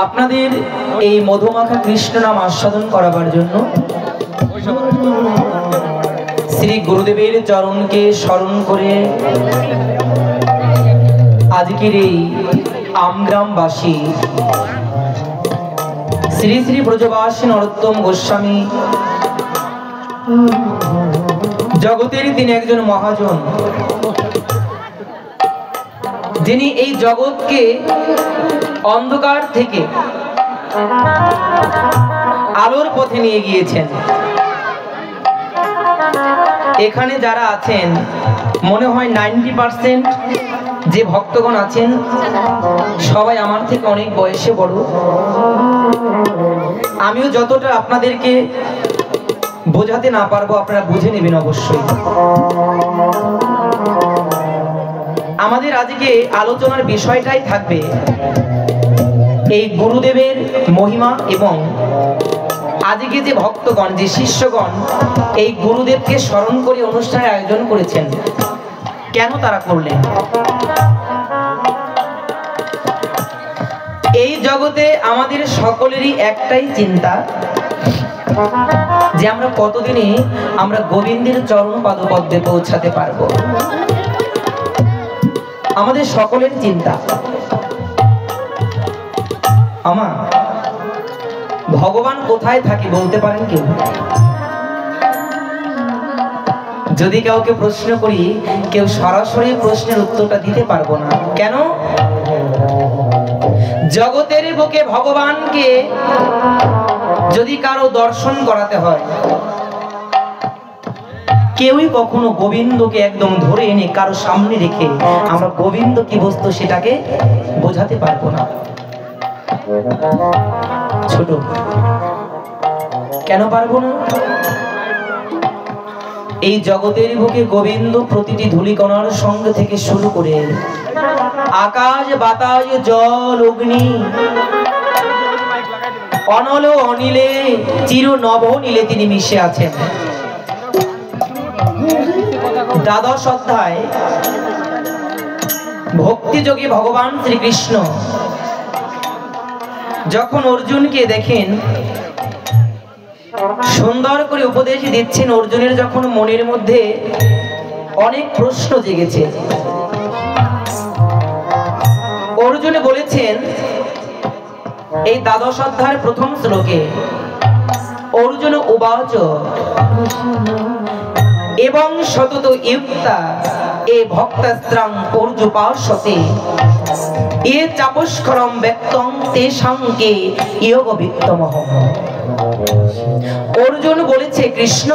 আপনাদের এই মধুমাখা কৃষ্ণ নাম আস্বাদন করাবার জন্য শ্রী গুরুদেবের চরণকে স্মরণ করে আজকের এই আমগ্রামবাসী শ্রী শ্রী ব্রজবাসী নরোত্তম গোস্বামী জগতের তিনি একজন মহাজন, যিনি এই জগৎকে অন্ধকার থেকে আলোর পথে নিয়ে গিয়েছেন। এখানে যারা আছেন মনে হয় 90% যে ভক্তগণ আছেন সবাই আমার থেকে অনেক বয়সে বড়। আমিও যতটা আপনাদেরকে বোঝাতে না পারবো আপনারা বুঝে নেবেন অবশ্যই। আমাদের আজকে আলোচনার বিষয়টাই থাকবে এই গুরুদেবের মহিমা এবং আজকে যে ভক্তগণ যে শিষ্যগণ এই গুরুদেবকে স্মরণ করে অনুষ্ঠানের আয়োজন করেছেন, কেন তারা করলেন। এই জগতে আমাদের সকলেরই একটাই চিন্তা যে আমরা কতদিনে আমরা গোবিন্দের চরণ পাদপদ্মে পৌঁছাতে পারবো। আমাদের সকলের চিন্তা আমা ভগবান কোথায় থাকে বলতে পারেন কেউ? যদি কাউকে প্রশ্ন করি কেউ সরাসরি প্রশ্নের উত্তরটা দিতে পারবো না। কেন? জগতের বুকে ভগবানকে যদি কারো দর্শন করাতে হয়, কেউই কখনো গোবিন্দকে একদম ধরে এনে কারো সামনে রেখে আমরা গোবিন্দ কি বস্তু সেটাকে বোঝাতে পারবো না। ছোট কেন পারবো না? এই জগতের বুকে গোবিন্দ প্রতিটি ধূলিকণার সঙ্গে থেকে শুরু করে আকাশ বাতাস জল অগ্নি অনল অনিলে চির নভ নীলে তিনি মিশে আছেন। দ্বাদশ অধ্যায় ভক্তিযোগী ভগবান শ্রীকৃষ্ণ যখন অর্জুনকে দেখেন সুন্দর করে উপদেশ দিচ্ছেন, অর্জুনের যখন মনের মধ্যে অনেক প্রশ্ন জেগেছে, অর্জুন বলেছেন এই দ্বাদশ অধ্যায়ের প্রথম শ্লোকে অর্জুন উবাচ এবং সতত ইউক্তা এ ভক্তাস্ত্রাং অর্জুপাসতে এ চাপস্করম ব্যক্তং তেষাংকে যোগ বিত্তমহম। অর্জুন বলেছে, কৃষ্ণ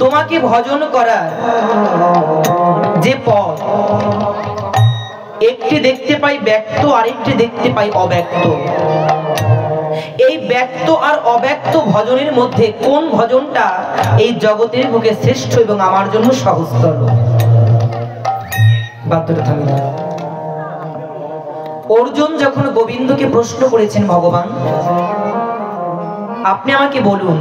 তোমাকে ভজন করার যে পথ, একটি দেখতে পাই ব্যক্ত আর একটি দেখতে পাই অব্যক্ত। এই ব্যক্ত আর অব্যক্ত ভজনের মধ্যে কোন ভজনটা এই জগতের বুকে শ্রেষ্ঠ এবং আমার জন্য সহজতর? বাদ্যটা থামি না। অর্জুন যখন গোবিন্দকে প্রশ্ন করেছেন, ভগবান আপনি আমাকে বলুন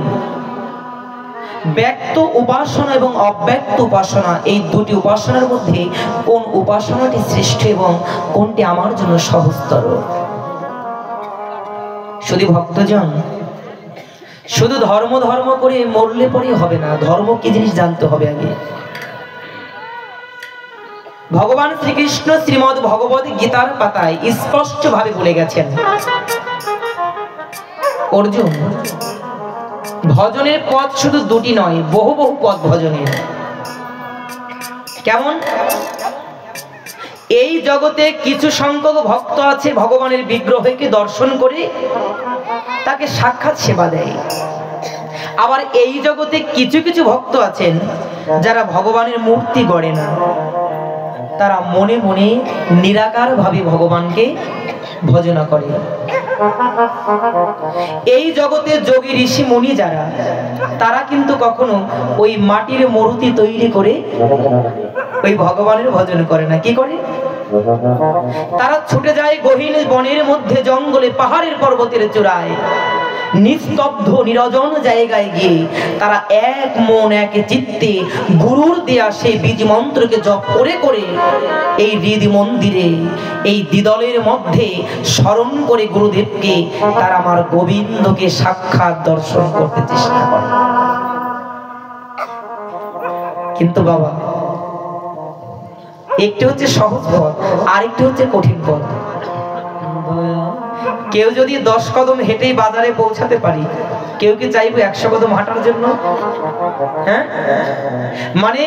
ব্যক্ত উপাসনা এবং অব্যক্ত উপাসনা এই দুটি উপাসনার মধ্যে কোন উপাসনাটি শ্রেষ্ঠ এবং কোনটি আমার জন্য সহজতর? শুধু ভক্তজন শুধু ধর্ম ধর্ম করে মরলে পরে হবে না, ধর্ম কি জিনিস জানতে হবে আগে। ভগবান শ্রীকৃষ্ণ শ্রীমদ্ ভগবত গীতার পাতায় স্পষ্ট ভাবে বলে গেছেন, অর্জুন ভজনের পথ শুধু দুটি নয়, বহু বহু পথ ভজনের। কেমন? এই জগতে কিছু সংখ্যক ভক্ত আছে ভগবানের বিগ্রহকে দর্শন করে তাকে সাক্ষাৎ সেবা দেয়। আবার এই জগতে কিছু কিছু ভক্ত আছেন যারা ভগবানের মূর্তি গড়ে না, তারা মনে মনে নিরাকার ভাবে ভগবানকে ভজনা করে। এই জগতে যোগী ঋষি মুনি যারা, তারা কিন্তু কখনো ওই মাটির মূর্তি তৈরি করে ওই ভগবানের ভজন করে না। কি করে? তারা ছুটে যায় গহীন বনের মধ্যে, জঙ্গলে, পাহাড়ের পর্বতের চূড়ায়, নিস্তব্ধ নিরজন জায়গায় গিয়ে তারা এক মন এক চিত্তে গুরুর দেয়া সেই বীজ মন্ত্রকে জপ করে করে এই হৃদ মন্দিরে এই দ্বিদলের মধ্যে স্মরণ করে গুরুদেবকে তারা আমার গোবিন্দকে সাক্ষাৎ দর্শন করতে চেষ্টা করে। কিন্তু বাবা, একটি হচ্ছে সহজ পথ, আরেকটি হচ্ছে কঠিন পথ। কেউ যদি 10 কদম হেঁটেই বাজারে পৌঁছাতে পারি, কেউ কি চাইবে 100 কদম হাঁটার জন্য? হ্যাঁ, মানে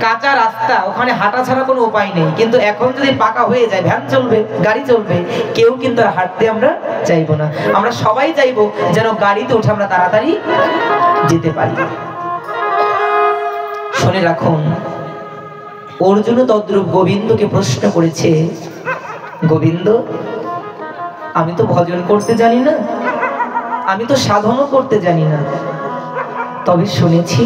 কাঁচা রাস্তা, ওখানে হাঁটা ছাড়া কোনো উপায় নেই। কিন্তু এখন যদি পাকা হয়ে যায়, ভ্যান চলবে, গাড়ি চলবে, কেউ কিন্তু আর হাঁটতে আমরা চাইবো না। আমরা সবাই চাইবো যেন গাড়িতে উঠে আমরা তাড়াতাড়ি যেতে পারি। শুনে রাখুন, অর্জুন তদ্রূপ গোবিন্দকে প্রশ্ন করেছে, গোবিন্দ, আমি তো ভজন করতে জানি না, আমি তো সাধনও করতে জানি না, তবে শুনেছি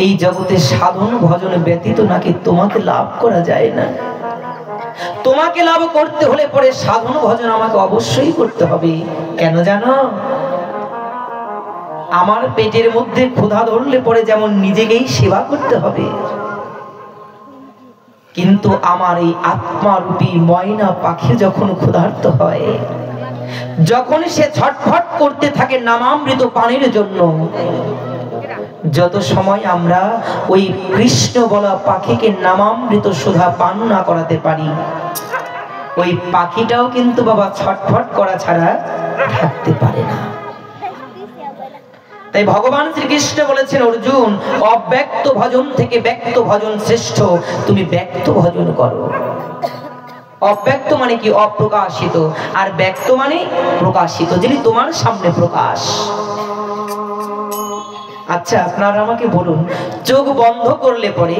এই জগতে সাধন ভজন ব্যতীত নাকি তোমাকে লাভ করা যায় না। তোমাকে লাভ করতে হলে পরে সাধন ভজন আমাকে অবশ্যই করতে হবে। কেন জানো? আমার পেটের মধ্যে ক্ষুধা ধরলে পরে যেমন নিজেকেই সেবা করতে হবে, কিন্তু আমার এই আত্মারূপী ময়না পাখি যখন ক্ষুধার্ত হয়, যখন সে ছটফট করতে থাকে নামামৃত পানির জন্য, যত সময় আমরা ওই কৃষ্ণ বলা পাখিকে নামামৃত সুধা পান না করাতে পারি, ওই পাখিটাও কিন্তু বাবা ছটফট করা ছাড়া থাকতে পারে না। তাই ভগবান শ্রীকৃষ্ণ বলেছেন, অর্জুন, অব্যক্ত ভজন থেকে ব্যক্ত ভজন শ্রেষ্ঠ, তুমি ব্যক্ত ভজন করো। অব্যক্ত মানে কি? অপ্রকাশিত। আর ব্যক্ত মানে প্রকাশিত, যিনি তোমার সামনে প্রকাশ। আচ্ছা, আপনারা আমাকে বলুন, চোখ বন্ধ করলে পরে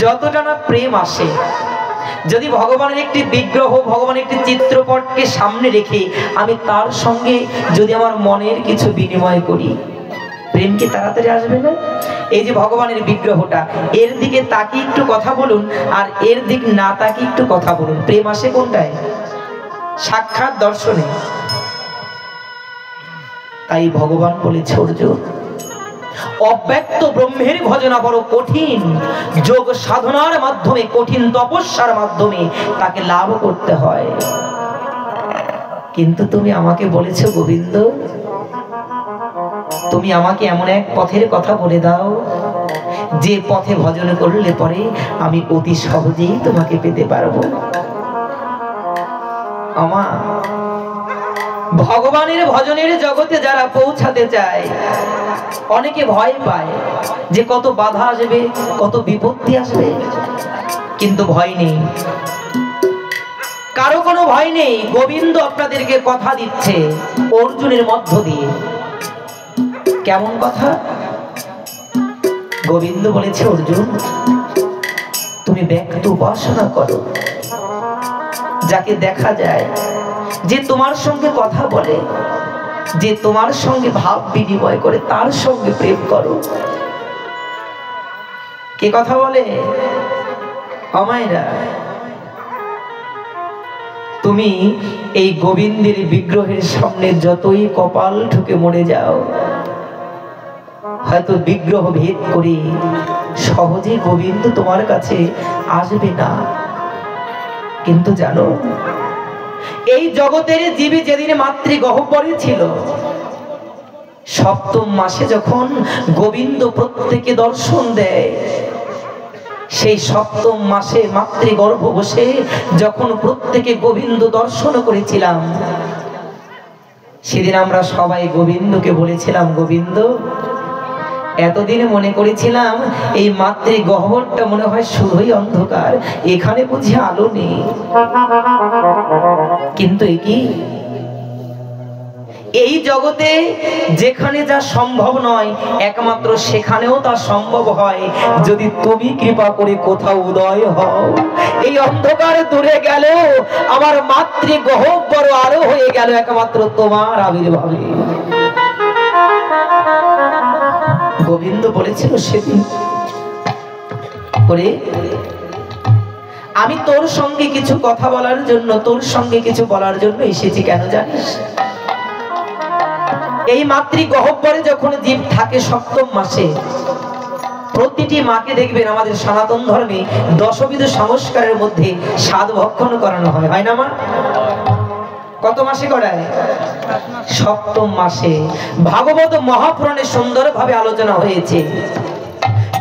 যতটা না প্রেম আসে, যদি ভগবানের একটি বিগ্রহ, ভগবানের একটি চিত্রপটকে সামনে রেখে আমি তার সঙ্গে যদি আমার মনের কিছু বিনিময় করি, প্রেম কি তাড়াতাড়ি আসবে না? এই যে ভগবানের বিগ্রহটা, এর দিকে তাকিয়ে একটু কথা বলুন, আর এর দিক না তাকিয়ে একটু কথা বলুন, প্রেম আসে কোনটায়? সাক্ষাৎ দর্শনে। তাই ভগবান বলেছে, অর্জুন, অব্যক্ত ব্রহ্মের ভজনা বড় কঠিন, যোগ সাধনার মাধ্যমে, কঠিন তপস্যার মাধ্যমে তাকে লাভ করতে হয়। কিন্তু তুমি আমাকে বলেছো, গোবিন্দ, তুমি আমাকে এমন এক পথের কথা বলে দাও, যে পথে ভজন করলে পরে আমি অতি সহজেই তোমাকে পেতে পারবো। আমা, ভগবানের ভজনের জগতে যারা পৌঁছাতে চায়, অনেকে ভয় পায় যে কত বাধা আসবে, কত বিপত্তি আসবে, কিন্তু ভয় নেই, কারো কোনো ভয় নেই। গোবিন্দ আপনাদেরকে কথা দিচ্ছে অর্জুনের মধ্য দিয়ে। কেমন কথা? গোবিন্দ বলেছে, অর্জুন, তুমি ব্যক্ত উপাসনা করো, যাকে দেখা যায়, যে তোমার সঙ্গে কথা বলে, যে তোমার সঙ্গে ভাব বিনিময় করে, তার সঙ্গে প্রেম করো। কে কথা বলে? আমায়রা। তুমি এই গোবিন্দের বিগ্রহের সামনে যতই কপাল ঠুকে মরে যাও, হয়তো বিগ্রহ ভেদ করে সহজে গোবিন্দ তোমার কাছে আসবে না। কিন্তু জানো, এই জগতের জীবী যেদিন মাতৃগহ্বরে ছিল, সপ্তম মাসে যখন গোবিন্দ প্রত্যেকে দর্শন দেয়, সেই সপ্তম মাসে মাতৃগর্ভ বসে যখন প্রত্যেকে গোবিন্দ দর্শন করেছিলাম, সেদিন আমরা সবাই গোবিন্দকে বলেছিলাম, গোবিন্দ, এতদিন মনে করেছিলাম এই মাতৃগহ্বরটা মনে হয় শুধুই অন্ধকার, এখানে বুঝি আলো নেই। কিন্তু এই জগতে যেখানে যা সম্ভব নয়, একমাত্র সেখানেও তা সম্ভব হয় যদি তুমি কৃপা করে কোথাও উদয় হও। এই অন্ধকার দূরে গেল, আমার মাতৃগহ্বর আলো হয়ে গেল একমাত্র তোমার আবির্ভাবে। গোবিন্দ বলেছিল সেদিন, ওরে, আমি তোর সঙ্গে কিছু কথা বলার জন্য, তোর সঙ্গে কিছু বলার জন্য এসেছি। কেন জানিস? এই মাতৃ গহ্বরে যখন জীব থাকে সপ্তম মাসে, প্রতিটি মাকে দেখবেন আমাদের সনাতন ধর্মে দশবিধ সংস্কারের মধ্যে স্বাদ ভক্ষণ করানো হয়, হয় না মা? কত মাসে করায়? সপ্তম মাসে। ভাগবত মহাপুরাণে সুন্দরভাবে আলোচনা হয়েছে,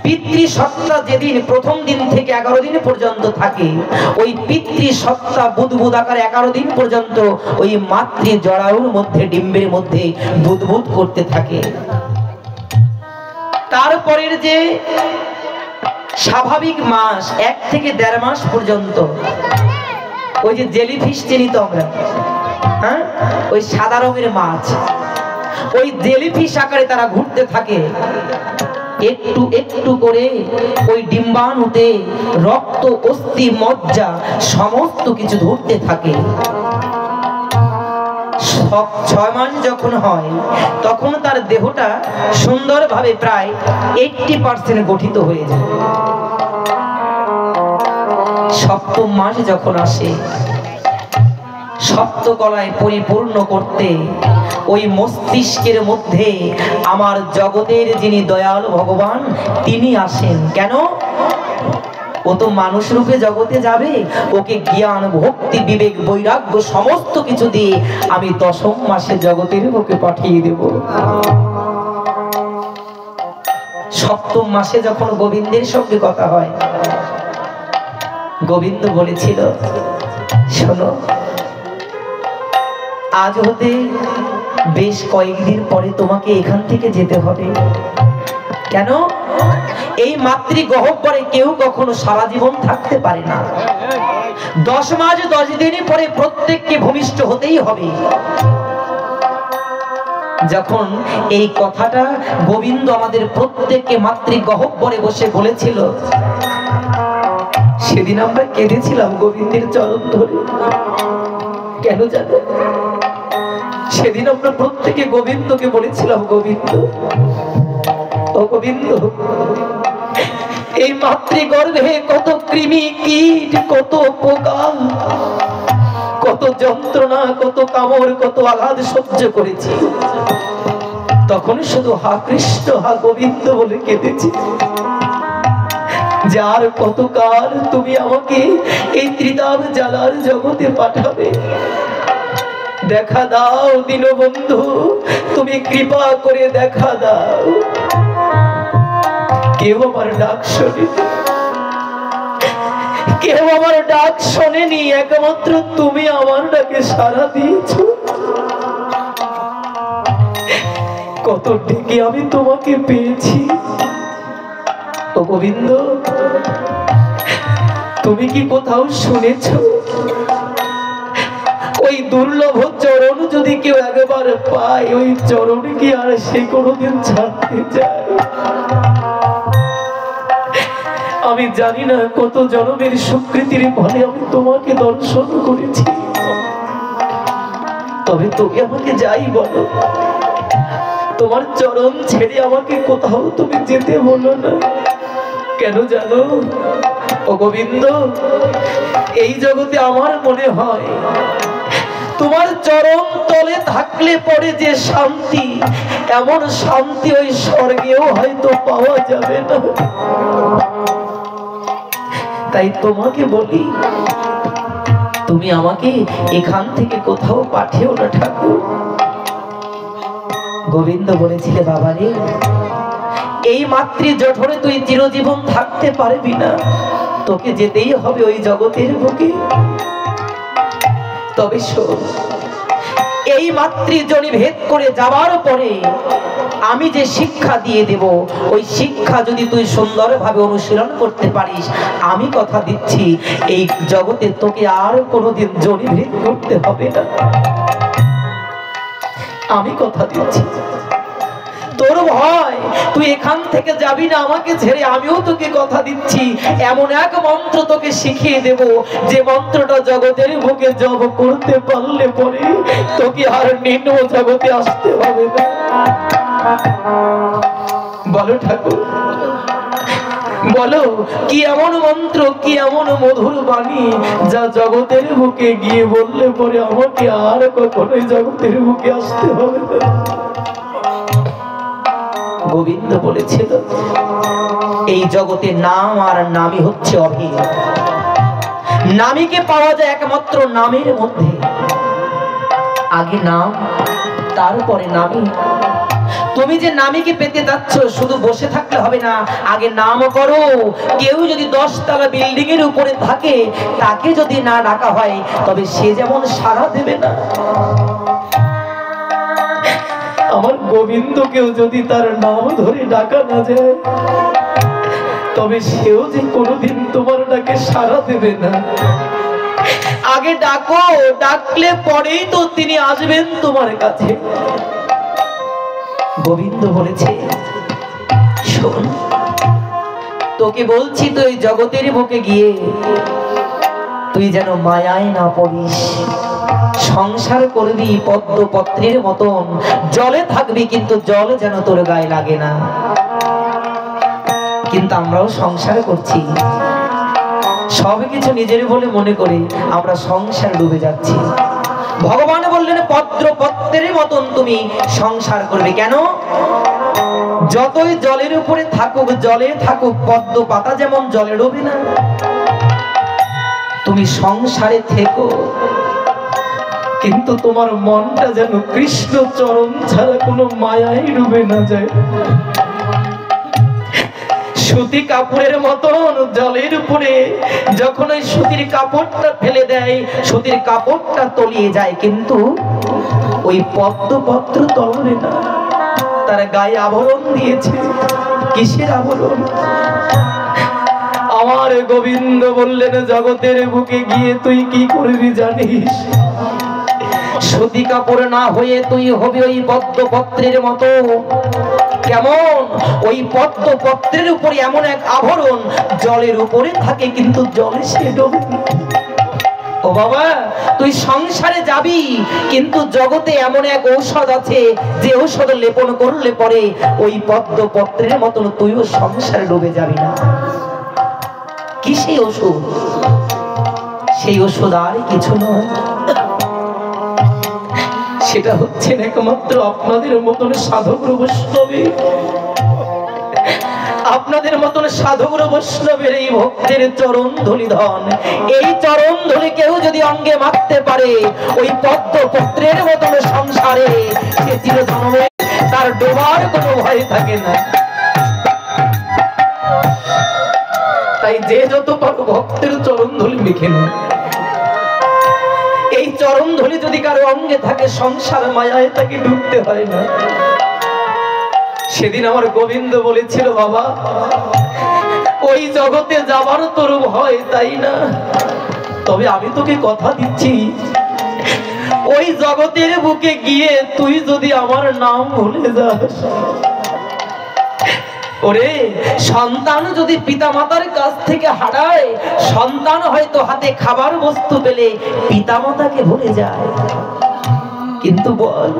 পিতৃসত্তা যেদিন প্রথম দিন থেকে 11 দিন পর্যন্ত থাকে, ওই পিতৃসত্তা বুদবুদ আকারে 11 দিন পর্যন্ত ওই মাতৃ জরায়ুর মধ্যে, ডিম্বের মধ্যে বুদবুদ করতে থাকে। তারপরের যে স্বাভাবিক মাস 1 থেকে 1.5 মাস পর্যন্ত, ওই যে জেলিফিশ চিনি তো আমরা, হ্যাঁ, ওই সাদা রঙের মাছ, ওই জেলিফিশ আকারে তারা ঘুরতে থাকে। একটু একটু করে ওই ডিম্বাণুতে রক্ত, অস্থি, মজ্জা সমস্ত কিছু ধরতে থাকে। 6 মাস যখন হয় তখন তার দেহটা সুন্দরভাবে প্রায় 80% গঠিত হয়ে যায়। সপ্তম মাস যখন আসে, সপ্তকলায় পরিপূর্ণ করতে ওই মস্তিষ্কের মধ্যে আমার জগতের যিনি দয়াল ভগবান তিনি আসেন। কেন? ও তো মানুষ রূপে জগতে যাবে, ওকে জ্ঞান, ভক্তি, বিবেক, বৈরাগ্য সমস্ত কিছু দিয়ে আমি 10ম মাসে জগতের ওকে পাঠিয়ে দেব। সপ্তম মাসে যখন গোবিন্দের সঙ্গে কথা হয়, গোবিন্দ বলেছিল, শোনো, আজ হতে বেশ কয়েকদিন পরে তোমাকে এখান থেকে যেতে হবে। কেন? এই মাতৃ গহ্বরে কেউ কখনো সারা জীবন থাকতে পারে না। 10 মাস 10 দিন পরে প্রত্যেককে ভূমিষ্ঠ হতেই হবে। যখন এই কথাটা গোবিন্দ আমাদের প্রত্যেককে মাতৃ গহ্বরে বসে বলেছিল, সেদিন আমরা কেঁদেছিলাম গোবিন্দের চরণ ধরে। কেন জানো? সেদিন আমরা প্রত্যেকে গোবিন্দকে বলেছিলাম, গোবিন্দ, ও গোবিন্দ, এই মাতৃগর্ভে কত কৃমি, কীট, কত পোকা, কত যন্ত্রণা, কত কামড়, কত আঘাত সহ্য করেছি। তখন শুধু হা কৃষ্ণ, হা গোবিন্দ বলে কেঁদেছি। যার কতকাল তুমি আমাকে এই ত্রিতাপ জ্বালার জগতে পাঠাবে, দেখা দাও দীনবন্ধু, তুমি কৃপা করে দেখা দাও। কেউ আমার ডাক শোনে, কেউ আমার ডাক শোনেনি, একমাত্র তুমি আমার ডাকে সাড়া দিয়েছো। কত ডেকে আমি তোমাকে পেয়েছি। ও গোবিন্দ, তুমি কি কোথাও শুনেছো ওই দুর্লভ চরণ যদি কেউ একবার পায়, ওই চরণ কি আর সে কোনোদিন ছাড়তে যায়? আমি জানি না কত জন্মের স্বীকৃতির ফলে আমি তোমাকে দর্শন করেছি, তবে তুমি আমাকে যাই বলো, তোমার চরণ ছেড়ে আমাকে কোথাও তুমি যেতে বলো না। কেন জানো ও গোবিন্দ, এই জগতে আমার মনে হয় তোমার চরণ তলে থাকলে পরে যে শান্তি, এমন শান্তি ওই স্বর্গেও হয়তো পাওয়া যাবে না। তাই তোমাকে বলি, তুমি আমাকে এখান থেকে কোথাও পাঠিও না ঠাকুর। গোবিন্দ বলেছিলে, বাবারে, এই মাতৃ জঠরে তুই চিরজীবন থাকতে পারবি না, তোকে যেতেই হবে ওই জগতের বুকে। তবে শোন, এই মাতৃজনী ভেদ করে যাবার পরে আমি যে শিক্ষা দিয়ে দেব, ওই শিক্ষা যদি তুই সুন্দরভাবে অনুশীলন করতে পারিস, আমি কথা দিচ্ছি এই জগতে তোকে আর কোনোদিন জনি ভেদ করতে হবে না। আমি কথা দিচ্ছি। তোর ভয়, তুই এখান থেকে যাবি না আমাকে ছেড়ে, আমিও তোকে কথা দিচ্ছি, এমন এক মন্ত্র তোকে শিখিয়ে দেব, যে মন্ত্রটা জগতের বুকে জপ করতে পারলে পরে তোকে আর নিম্ন জগতে আসতে হবে না। বলো ঠাকুর, বলো, কি এমন মন্ত্র, কি এমন মধুর বাণী, যা জগতের বুকে গিয়ে বললে পরে আমাকে আর কখনোই জগতের বুকে আসতে হবে না। গোবিন্দ বলেছিল এই জগতে নাম আর নামই হচ্ছে অভেদ। নামীকে পাওয়া যায় একমাত্র নামের মধ্যে। আগে নাম, তারপরে নামী। তুমি যে নামীকে পেতে যাচ্ছ শুধু বসে থাকলে হবে না, আগে নাম করো। কেউ যদি 10 তলা বিল্ডিং এর উপরে থাকে, তাকে যদি না ডাকা হয় তবে সে যেমন সাড়া দেবে না, আমার গোবিন্দকেও যদি তার নাম ধরে ডাকা না যায় তবে সেও যে কোনোদিন তোমার ডাকে সাড়া দেবে না। আগে ডাকো, ডাকলে পরেই তো তিনি আসবেন তোমার কাছে। গোবিন্দ বলেছে শোন, তোকে বলছি তুই জগতের বুকে গিয়ে তুই যেন মায়ায় না পড়িস। সংসার করবি পদ্ম পত্রের মতন, জলে থাকবি কিন্তু জল যেন তোর গায়ে লাগে না। কিন্তু আমরাও সংসার করছি, সবকিছু নিজের বলে মনে করে আমরা সংসার ডুবে যাচ্ছি। ভগবান বললেন পদ্ম পত্রের মতন তুমি সংসার করবে। কেন? যতই জলের উপরে থাকুক, জলে থাকুক, পদ্ম পাতা যেমন জলে ডুবে না, তুমি সংসারে থেকো কিন্তু তোমার মনটা যেন কৃষ্ণ চরণ ছাড়া কোনো মায়ায় ডুবে না যায়। সুতি কাপড়ের মতন জলের উপরে যখন ওই সুতির কাপড়টা ফেলে দেয়, সুতির কাপড়টা তলিয়ে যায়, কিন্তু ওই পদ্মপত্র তলবে না। তার গায়ে আবরণ দিয়েছে। কিসের আবরণ? আমার গোবিন্দ বললেন জগতের বুকে গিয়ে তুই কি করবি জানিস? সুতি কাপড় না হয়ে তুই হবি ওই পদ্মপত্রের মতো। কেমন? ওই পদ্মপত্রের উপরে এমন এক আভরণ জলের উপরে থাকে কিন্তু জলে সে ডোবে। ও বাবা, তুই সংসারে যাবি কিন্তু জগতে এমন এক ঔষধ আছে যে ঔষধ লেপন করলে পরে ওই পদ্মপত্রের মতন তুইও সংসারে ডুবে যাবি না। কি সেই ওষুধ? সেই ওষুধ আর কিছু নয়, সেটা হচ্ছে একমাত্র আপনাদের মতন সাধক বৈষ্ণবী। আপনাদের মতন সাধক বৈষ্ণবের এই ভক্তের চরণ ধুলি ধন। এই চরণ ধুলি কেউ যদি অঙ্গে মাখতে পারে ওই পদ্মপত্রের মতন সংসারে সে চিরজন্মে তার ডোবার কোনো ভয় থাকে না। তাই যে যত ভক্তের চরণ ধুলি মেখে না, এই চরণ ধুলি যদি কারো অঙ্গে থাকে সংসার মায়ায় তাকে ডুবতে হয় না। সেদিন আমার গোবিন্দ বলেছিল বাবা ওই জগতে যাবার তোর ভয় তাই না, তবে আমি তোকে কথা দিচ্ছি ওই জগতের বুকে গিয়ে তুই যদি আমার নাম ভুলে যাস, ওরে সন্তান যদি পিতামাতার কাছ থেকে হারায়, সন্তান হয়তো হাতে খাবার বস্তু পেলে পিতামাতাকে ভুলে যায়, কিন্তু বল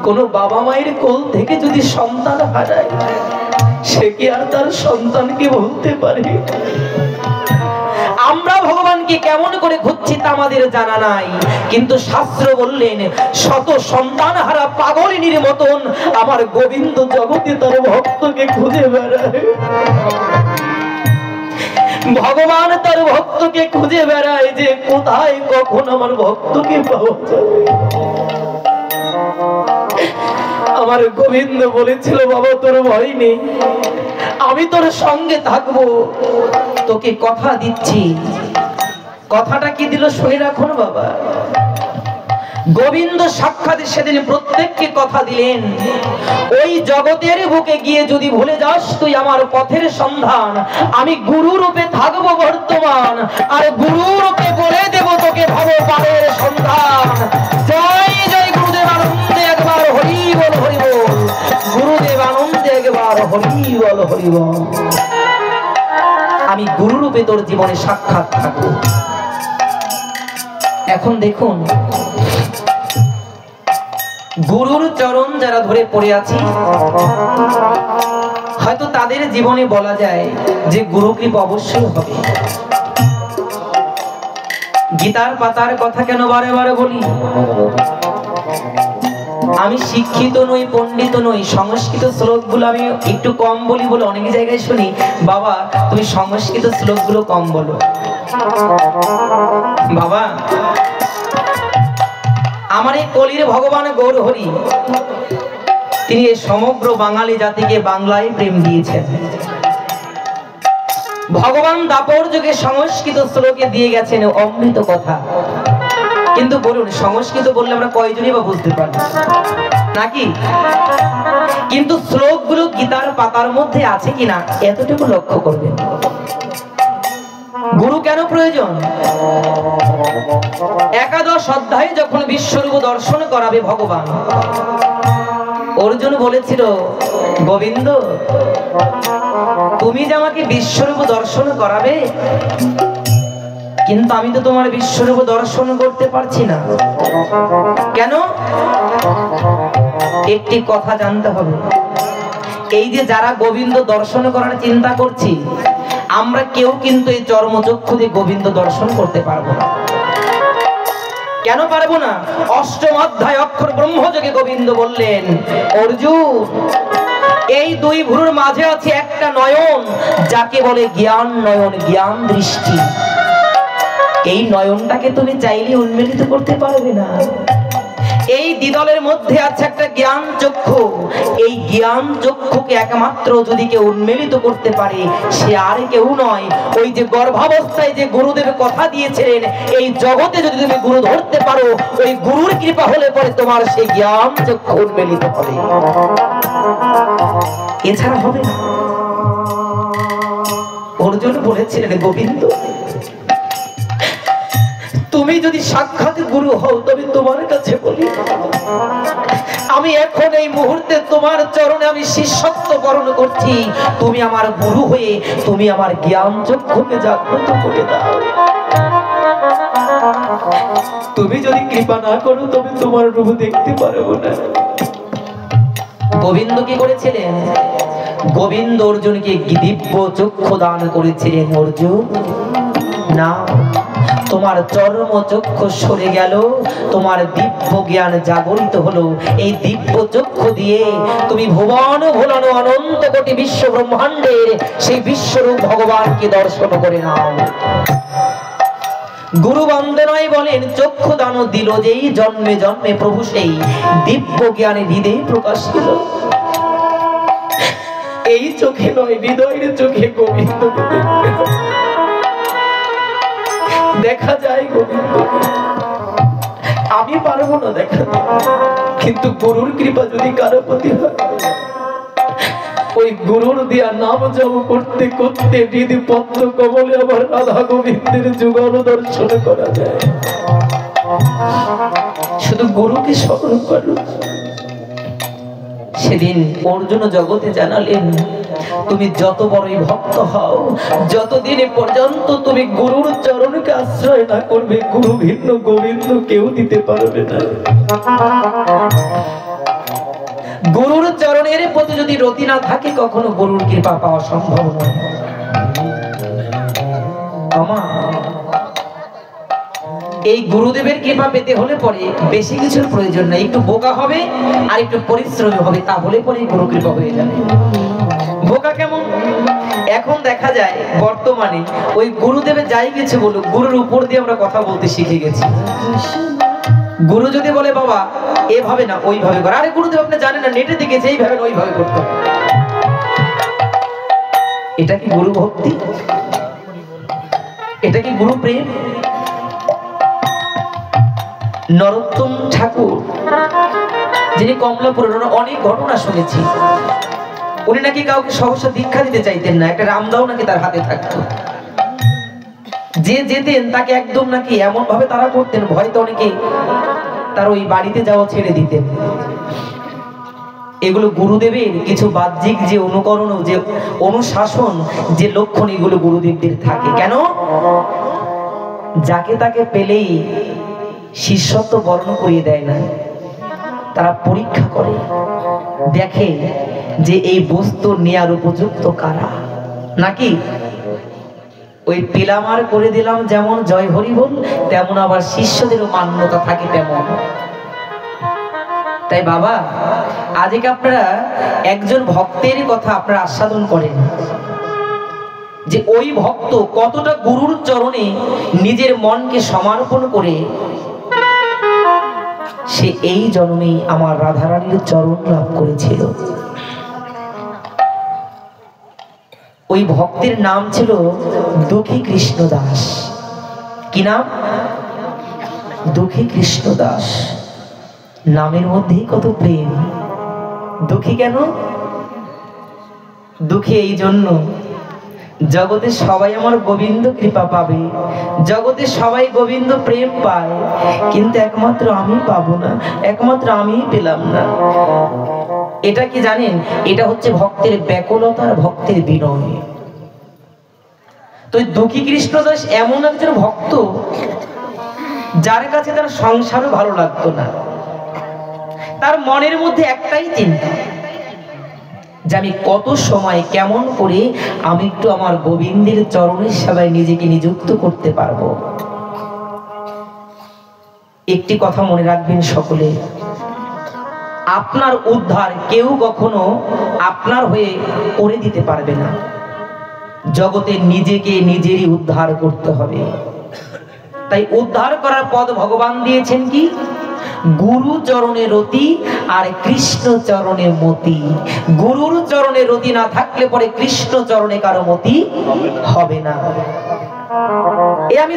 কোন বাবা মায়ের কোল থেকে যদি সন্তান হারায় সে কি আর তার সন্তানকে ভুলতে পারে? আমরা ভগবানকে কেমন করে খুঁজছি তা আমাদের জানা নাই, কিন্তু শাস্ত্র বললেন শত সন্তান হারা পাগলিনীর মতন আমার গোবিন্দ জগতে তার ভক্তকে খুঁজে বেড়ায়। ভগবান তার ভক্তকে খুঁজে বেড়ায় যে কোথায় কখন আমার ভক্তকে পাওয়া যাবে। আমার গোবিন্দ বলেছিল বাবা তোর ভয় নেই, আমি তোর সঙ্গে থাকবো, তোকে কথা দিচ্ছি। কথাটা কি দিল শুনে রাখুন বাবা। গোবিন্দ সাক্ষাৎ সেদিন প্রত্যেককে কথা দিলেন ওই জগতের বুকে গিয়ে যদি ভুলে যাস তুই আমার পথের সন্ধান, আমি গুরু রূপে থাকবো বর্তমান, আর গুরু রূপে বলে দেব তোকে ভগবানের সন্ধান। জয় জয় গুরুদেব আনন্দে একবার হরি বল হরি বল, গুরুদেব আনন্দে একবার হরি বল হরি বল। আমি গুরু রূপে তোর জীবনে সাক্ষাৎ থাকবো। এখন দেখুন গুরুর চরণ যারা ধরে পড়ে আছি হয়তো তাদের জীবনে বলা যায় যে গুরু কৃপা অবশ্যই হবে। গীতার পাতার কথা কেন বারে বারে বলি? আমি শিক্ষিত নই, পণ্ডিত নই, সংস্কৃত শ্লোকগুলো আমি একটু কম বলি বলে অনেক জায়গায় শুনি, বাবা তুমি সংস্কৃত শ্লোকগুলো কম বলো। বাবা আমার এই কলির ভগবান গৌর হরি তিনি এই সমগ্র বাঙালি জাতিকে বাংলায় প্রেম দিয়েছেন। ভগবান দাপর যুগে সংস্কৃত শ্লোকে দিয়ে গেছেন অমৃত কথা। কিন্তু বলুন সংস্কৃত বললে আমরা কয়জনই বা বুঝতে পারি নাকি? কিন্তু শ্লোকগুলো গীতার পাতার মধ্যে আছে কিনা এতটুকু লক্ষ্য করবেন। গুরু কেন প্রয়োজন? একাদশ অধ্যায়ে যখন বিশ্বরূপ দর্শন করাবে ভগবান, অর্জুন বলেছিল গোবিন্দ তুমি যে আমাকে বিশ্বরূপ দর্শন করাবে, কিন্তু আমি তো তোমার বিশ্বরূপ দর্শন করতে পারছি না। কেন? একটি কথা জানতে হবে, এই যে যারা গোবিন্দ দর্শন করার চিন্তা করছি, আমরা কেউ কিন্তু এই চর্মচক্ষু দিয়ে গোবিন্দ দর্শন করতে পারবো না। কেন পারবো না? অষ্টম অধ্যায় অক্ষর ব্রহ্মযোগে গোবিন্দ বললেন অর্জুন এই দুই ভ্রুর মাঝে আছে একটা নয়ন, যাকে বলে জ্ঞান নয়ন, জ্ঞান দৃষ্টি। এই নয়নটাকে তুমি চাইলে উন্মিলিত করতে পারবে না। এই দ্বিদলের মধ্যে আছে একটা জ্ঞান চক্ষু, এই জ্ঞান চক্ষুকে একমাত্র যদি কেউ উন্মিলিত করতে পারে সে আর কেউ নয়, ওই যে গর্ভাবস্থায় যে গুরুদেব কথা দিয়েছিলেন এই জগতে যদি তুমি গুরু ধরতে পারো, ওই গুরুর কৃপা হলে পরে তোমার সেই জ্ঞান চক্ষু উন্মিলিত হবে, এছাড়া হবে না। অর্জুন বলেছিলেন গোবিন্দ তুমি যদি সাক্ষাৎ গুরু হও তবে তোমার কাছে বলি আমি এখন এই মুহূর্তে তোমার চরণে আমি শিষ্যত্ব বরণ করছি, তুমি আমার গুরু হয়ে তুমি আমার জ্ঞান চক্ষুকে জাগ্রত করে দাও। তুমি যদি কৃপা না করো তবে তোমার রূপ দেখতে পারবো না। গোবিন্দ কি করেছিলেন? গোবিন্দ অর্জুনকে দিব্য চক্ষু দান করেছিলেন। অর্জুন না, তোমার চর্ম চক্ষু সরে গেল, তোমার দিব্য জ্ঞান জাগরিত হলো। এই দিব্য চক্ষু দিয়ে তুমি ভুবন ভুলন অনন্ত কোটি বিশ্ব ব্রহ্মাণ্ডের সেই বিশ্বরূপ ভগবানকে দর্শন করে নাও। গুরু বন্দনায় বলেন চক্ষু দান দিল যেই, জন্মে জন্মে প্রভু সেই দিব্য জ্ঞানে হৃদয়ে প্রকাশিত। এই চোখে নয়, হৃদয়ের চোখে গোবিন্দ দেখা যায়। গোবিন্দ আমি পারবো না দেখাতে, কিন্তু গুরুর কৃপা যদি কারো প্রতি হয়, ওই গুরুর দিয়া নাম জপ করতে করতে হৃদ পদ্ম কমলে আবার রাধা গোবিন্দের যুগল দর্শন করা যায়। শুধু গুরুকে স্মরণ করো। সেদিন অর্জুন জগতে জানালেন তুমি যত বড়ই ভক্ত হও, যতদিন পর্যন্ত তুমি গুরুর চরণকে আশ্রয় না করবে, গুরু ভিন্ন গোবিন্দ কেউ দিতে পারবে না। গুরুর চরণের প্রতি যদি রতি না থাকে কখনো গুরুর কৃপা পাওয়া সম্ভব নয়। এই গুরুদেবের কৃপা পেতে হলে পরে বেশি কিছুর প্রয়োজন নাই, একটু বোকা হবে আর একটু পরিশ্রমী হবে, তাহলে পরে গুরু কৃপা হয়ে যাবে। বোকা কেমন? এখন দেখা যায় বর্তমানে ওই গুরুদেবের যাই কিছু বলুক, গুরুর উপর দিয়ে আমরা কথা বলতে শিখে গেছি। গুরু যদি বলে বাবা এভাবে না ওইভাবে কর, আরে গুরুদেব আপনি জানেন না, নেটে দেখেছে এইভাবে না ওইভাবে করতে হবে। এটা কি গুরু ভক্তি? এটা কি গুরু প্রেম? নরোত্তম ঠাকুর যিনি কমলাপুরের, অনেক ঘটনা শুনেছি। উনি নাকি কাউকে সহসা দীক্ষা দিতে চাইতেন না, একটা রামদাও নাকি তার হাতে থাকতো। যে যেতেন তাকে একদম নাকি এমন ভাবে তারা করতেন, ভয়তো অনেকে তার ওই বাড়িতে যাওয়া ছেড়ে দিতেন। এগুলো গুরুদেবের কিছু বাহ্যিক যে অনুকরণ, যে অনুশাসন, যে লক্ষণ, এগুলো গুরুদেবদের থাকে। কেন? যাকে তাকে পেলেই শিষ্যত্ব বরণ করিয়ে দেয় না, তারা পরীক্ষা করে, দেখে যে এই বস্তু নেয়ার উপযুক্ত কারা। নাকি ওই পিলামার করে দিলাম যেমন জয় হরি বল, তেমন আবার শিষ্যদেরও মান্যতা থাকে তেমন। তাই বাবা, আজকে আপনারা একজন ভক্তের কথা আপনারা আস্বাদন করেন যে ওই ভক্ত কতটা গুরুর চরণে নিজের মনকে সমর্পণ করে সে এই জন্মেই আমার রাধারানীর চরণ লাভ করেছিল। ওই ভক্তের নাম ছিল দুঃখী কৃষ্ণ দাস। কি নাম? দুঃখী কৃষ্ণ দাস। নামের মধ্যেই কত প্রেম। দুঃখী কেন? দুঃখী এই জন্য, জগতে সবাই আমার গোবিন্দ কৃপা পাবে, জগতে সবাই গোবিন্দ প্রেম পায়, কিন্তু একমাত্র আমি পাবো না, একমাত্র আমি পেলাম না। এটা কি জানেন? এটা হচ্ছে ভক্তের ব্যাকুলতার, ভক্তের বিনয়। তো দুঃখী কৃষ্ণদাস এমন একজন ভক্ত যার কাছে তার সংসারও ভালো লাগতো না। তার মনের মধ্যে একটাই চিন্তা যে আমি কত সময় কেমন করে আমি একটু আমার গোবিন্দের চরণের সেবায় নিজেকে নিযুক্ত করতে পারবো। একটি কথা মনে রাখবেন সকলে, আপনার উদ্ধার কেউ কখনো আপনার হয়ে করে দিতে পারবে না। জগতে নিজেকে নিজেরই উদ্ধার করতে হবে। তাই উদ্ধার করার পথ ভগবান দিয়েছেন কি? গুরু চরণে রতি আর কৃষ্ণ চরণে মতি। গুরুর চরণে রতি না থাকলে পরে কৃষ্ণ চরণে কারো মতি হবে না। এ আমি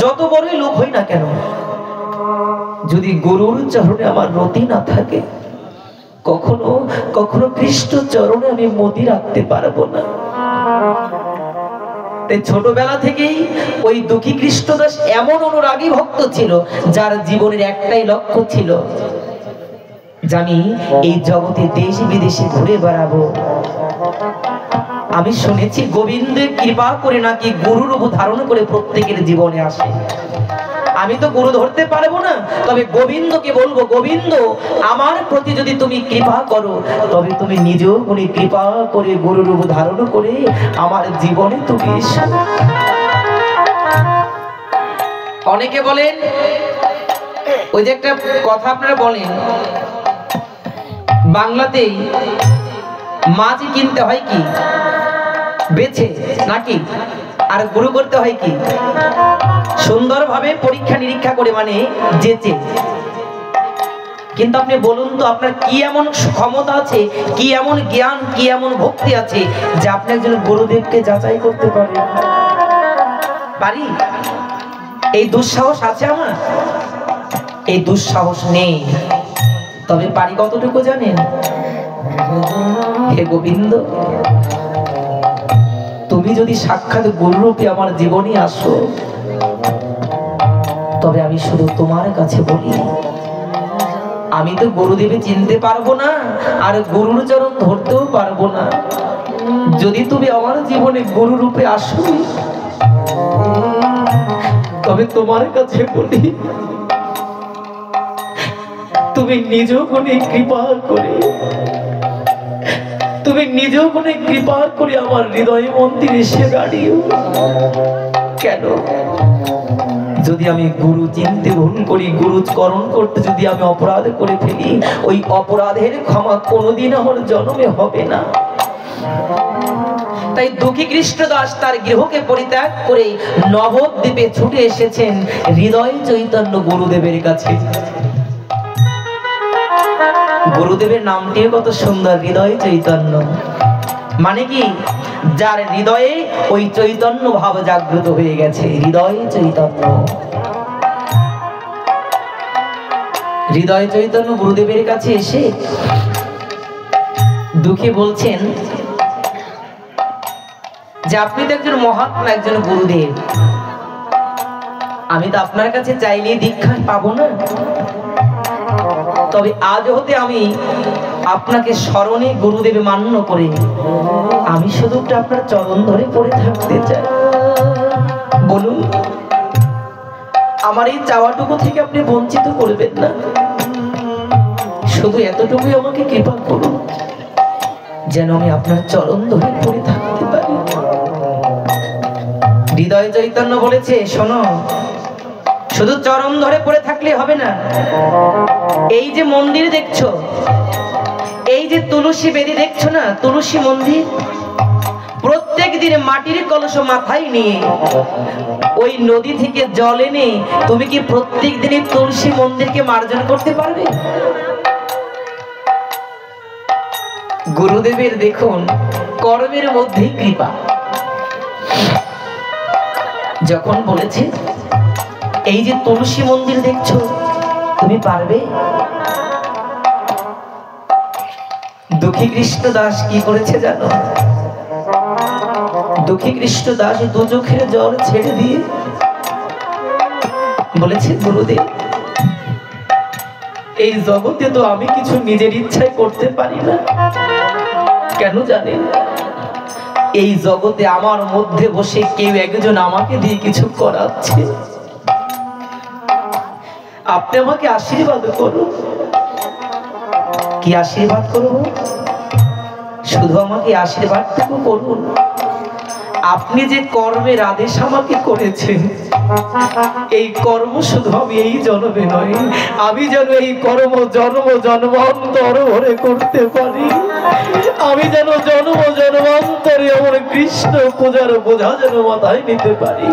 যত বড়ই লোক হই না কেন, যদি গুরুর চরণে আমার রতি না থাকে, কখনো কখনো কৃষ্ণ চরণে আমি মতি রাখতে পারবো না। ছোটবেলা থেকেই ওই দুঃখী কৃষ্ণদাস এমন অনুরাগী ভক্ত ছিল যার জীবনের একটাই লক্ষ্য ছিল যে আমি এই জগতে দেশে বিদেশে ঘুরে বেড়াবো। আমি শুনেছি গোবিন্দের কৃপা করে নাকি গুরু রূপ ধারণ করে প্রত্যেকের জীবনে আসে। আমি তো গুরু ধরতে পারবো না, তবে গোবিন্দকে বলবো, গোবিন্দ আমার প্রতি যদি তুমি কৃপা করো, তবে তুমি নিজেও গুণে কৃপা করে গুরু রূপ ধারণ করে আমার জীবনে তুমি এসো। অনেকে বলেন, ওই যে একটা কথা আপনারা বলেন, বাংলাতেই মাছ কিনতে হয় কি বেছে নাকি, আর গুরু করতে হয় কি সুন্দরভাবে পরীক্ষা নিরীক্ষা করে, মানে যেচে। কিন্তু আপনি বলুন তো, আপনার কি এমন ক্ষমতা আছে, কি এমন জ্ঞান, কি এমন ভক্তি আছে যে আপনি একজন গুরুদেবকে যাচাই করতে পারেন? পারি? এই দুঃসাহস আছে আমার? এই দুঃসাহস নেই। তবে পারি কতটুকু জানেন? হে গোবিন্দ, তুমি যদি সাক্ষাৎ গুরুরূপে আমার জীবনে আসো, তবে আমি শুধু তোমার কাছে বলি, আমি তো গুরুদেবে চিনতে পারবো না, আর গুরুর চরণ ধরতেও পারবো না। যদি তুমি আমার জীবনে গুরু রূপে আসো, তবে তোমার কাছে বলি, তুমি নিজ গুণে কৃপা করে, তুমি নিজ গুণে কৃপা করে আমার হৃদয় মন্দিরে এসে দাঁড়িও। কেন? যদি আমি গুরু চিনতে ভুল করি, গুরুকরণ করতে যদি আমি অপরাধ করে ফেলি, ওই অপরাধের ক্ষমা কোনোদিন আমার জন্মে হবে না। তাই দুঃখী কৃষ্ণদাস তার গৃহকে পরিত্যাগ করে নবদ্বীপে ছুটে এসেছেন হৃদয় চৈতন্য গুরুদেবের কাছে। গুরুদেবের নামটিও কত সুন্দর, হৃদয় চৈতন্য। মানে কি? যার হৃদয়ে ওই চৈতন্য ভাব জাগ্রত হয়ে গেছে, হৃদয় চৈতন্য। হৃদয় চৈতন্য গুরুদেবের কাছে এসে দুঃখী বলছেন যে আপনি তো একজন মহাত্মা, একজন গুরুদেব, আমি তো আপনার কাছে চাইলে দীক্ষা পাবো না। তবে আজ হতে আমি আপনাকে স্মরণে গুরুদেবে মান্য করে আমি শুধু আপনার চরণ ধরে পড়ে থাকতে চাই। বলুন, আমার এই চাওয়াটুকু থেকে আপনি বঞ্চিত করবেন না। শুধু এতটুকুই আমাকে কৃপা করুন, যেন আমি আপনার চরণ ধরে পড়ে থাকতে পারি। হৃদয় চৈতন্য বলেছে, শোনো শুধু চরণ ধরে পড়ে থাকলে হবে না। এই যে মন্দির দেখছো, এই যে তুলসী বেদি দেখছো না, তুলসী মন্দির, প্রত্যেক দিন মাটির কলস মাথায় নিয়ে ওই নদী থেকে জল এনে তুমি কি প্রত্যেক দিনই তুলসী মন্দিরকে মার্জন করতে পারবে? গুরুদেবের দেখুন কর্মের মধ্যেই কৃপা। যখন বলেছে এই যে তুলসী মন্দির দেখছো তুমি পারবে? দুঃখী কৃষ্ণ দাস কি করেছে জানো? দুঃখী কৃষ্ণ দাস দু চোখের জল ছেড়ে দিয়ে বলেছে, গুরুদেব এই জগতে তো আমি কিছু নিজের ইচ্ছায় করতে পারি না। কেন জানেন? এই জগতে আমার মধ্যে বসে কেউ একজন আমাকে দিয়ে কিছু করাচ্ছে। আপনি আমাকে আশীর্বাদ করুন। কি আশীর্বাদ করব? শুধু আমাকে আশীর্বাদটুকু করুন। আপনি যে কর্মের আদেশ আমাকে করেছেন, এই কর্ম শুধু আমি এই জন্মে নয়, আমি যেন এই কর্ম জন্ম জন্মান্তর ভরে করতে পারি। আমি যেন জন্ম জন্মান্তরে আমার কৃষ্ণ পূজার বোঝা যেন মাথায় নিতে পারি।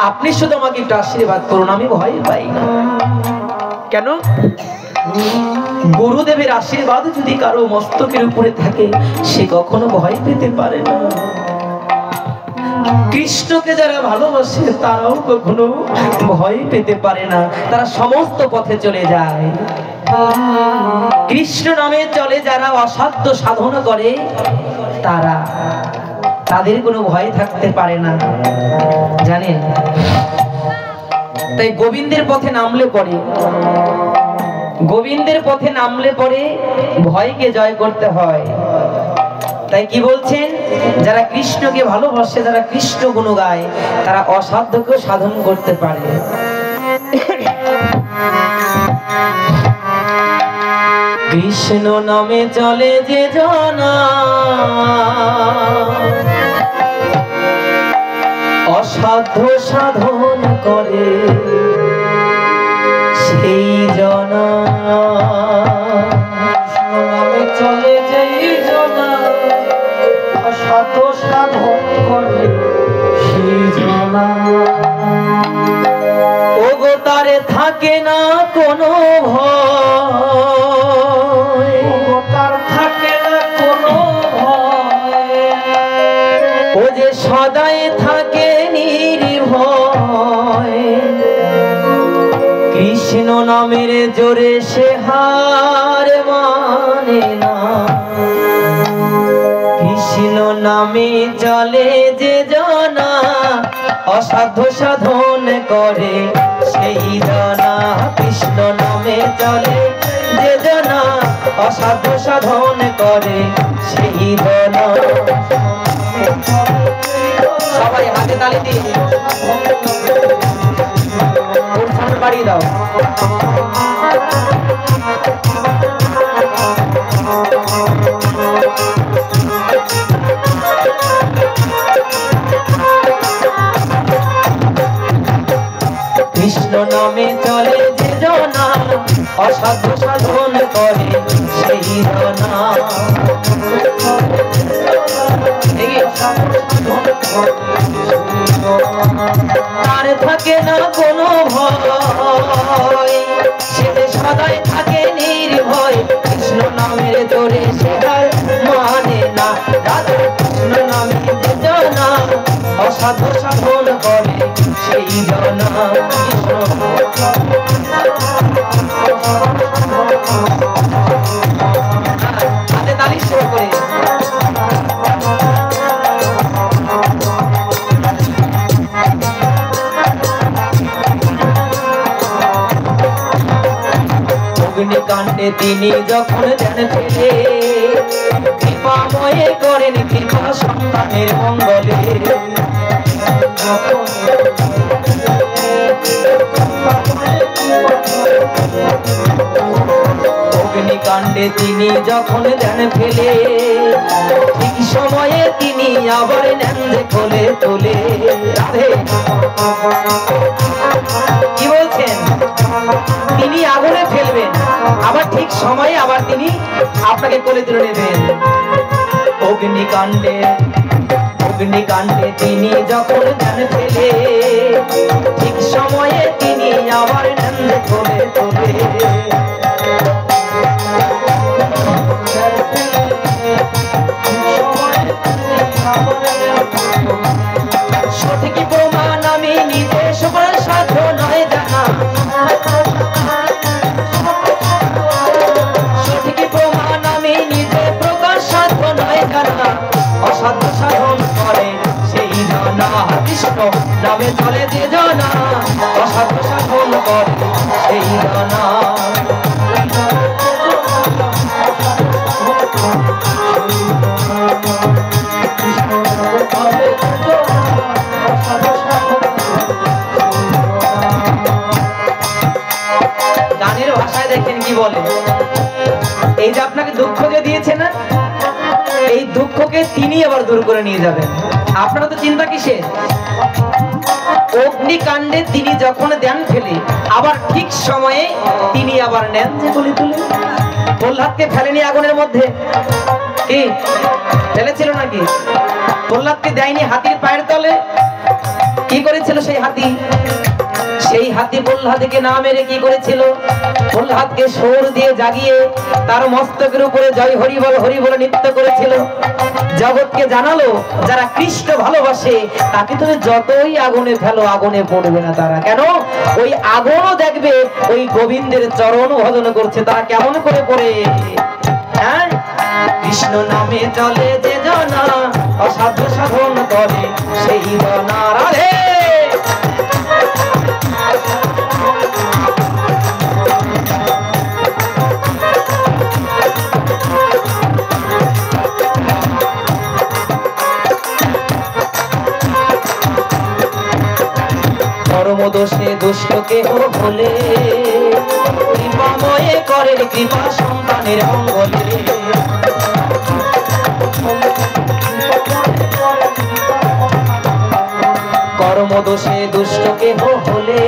আপনি শুধু আমাকে একটু আশীর্বাদ করুন, আমি ভয় পাই না। কেন? গুরুদেবের আশীর্বাদ যদি কারো মস্তকের উপরে থাকে সে কখনো ভয় পেতে পারে না। কৃষ্ণকে যারা ভালোবাসে তারাও কখনো ভয় পেতে পারে না, তারা সমস্ত পথে চলে যায়। কৃষ্ণ নামে চলে যারা অসাধ্য সাধন করে তাদের কোনো ভয় থাকতে পারে না, জানেন? তাই গোবিন্দের পথে নামলে পরে, গোবিন্দের পথে নামলে পরে ভয়কে জয় করতে হয়। তাই কি বলছেন? যারা কৃষ্ণকে ভালোবাসে, যারা কৃষ্ণ গুণ গায়, তারা অসাধ্যকে সাধন করতে পারে। কৃষ্ণ নামে চলে যে জনা অসাধ্য সাধন করে সেই জনা, নামে চলে যেই জনা অসাধ্য সাধন করে সেই জনা, ওগো তারে থাকে না কোনো ভয়, ওগো তার থাকে না কোনো ভয়, ও যে সদাই থাকে নির্ভয়। কৃষ্ণ নামের জোরে সে হার মানে না, কৃষ্ণ নামে চলে যে জনা অসাধ্য সাধন করে সেই জনা, কৃষ্ণ নামে চলে যে জনা অসাধ্য সাধন করে সেই জনা। সবাই হাতে তালি দিয়ে বাড়ি দাও। কৃষ্ণ নামে চলে যে জনা অসাধ্য সাধন করে সেই জনা, তার থাকে না কোনো ভয়, সে সদাই থাকে নির্ভয়। কৃষ্ণ নামের জোরে সে হার মানে না, রাধা কৃষ্ণ নামে যে জনা অসাধ্য সাধন করে সেই জনা। কৃষ্ণ হাতে তালি শুরু করে অগ্নিকাণ্ডে তিনি যখন ধ্যান ফেলে কৃপাময়ে করেন কৃপা সন্তানের মঙ্গলে। অগ্নিকাণ্ডে অগ্নিকাণ্ডে তিনি যখন দেন ফেলে, ঠিক সময়ে তিনি আবার নেন যে কোলে তোলে। কি বলছেন? তিনি আগুনে ফেলবেন, আবার ঠিক সময়ে আবার তিনি আপনাকে কোলে তুলে নেবেন। অগ্নিকাণ্ডে তিনি যখন দেন ফেলে, ঠিক সময়ে তিনি আবার নেন যে কোলে তোলে। সঠিক প্রমাণ আমি নিজে সবার সাধ্য নয় জানা, সঠিক প্রমাণ আমি নিজে প্রকাশ সাধ্য নয় জানা। অসাধ্য সাধন করে সেই জানা, কৃষ্ণ নামে চলে যে জানা। অসাধ্য সাধন করে সেই জানা। গানের ভাষায় দেখেন কি বলে, এই যে আপনাকে দুঃখ যে দিয়েছে না, এই দুঃখকে তিনি আবার দূর করে নিয়ে যাবেন। আপনারা তো চিন্তা কিসের? অগ্নিকাণ্ডে তিনি যখন দেন ফেলে, আবার ঠিক সময়ে তিনি আবার নেন যে কোলে তুলে। প্রহ্লাদকে ফেলেনি আগুনের মধ্যে, কি ফেলেছিল নাকি? প্রহ্লাদকে দেয়নি হাতির পায়ের তলে। কি করেছিল সেই হাতি? সেই হাতি প্রহ্লাদকে না মেরে কি করেছিল? প্রহ্লাদকে সুর দিয়ে জাগিয়ে তার মস্তকের উপরে জয় হরি বল হরি বলে নৃত্য করেছিল। জগৎকে জানালো যারা কৃষ্ণ ভালোবাসে তাকে তুমি যতই আগুনে ফেলো আগুনে পড়বে না তারা। কেন? ওই আগুনও দেখবে ওই গোবিন্দের চরণ ভজন করছে, তারা কেমন করে পড়ে। হ্যাঁ, কৃষ্ণ নামে চলে যে জানা, অসাধ্য সাধন করে সেই জানা। রাধে কর্মদোষে দুষ্টকে হলে, কৃপাময়ে করেন কৃপা সন্তানের মঙ্গলে। কর্মদোষে দুষ্টকে হলে,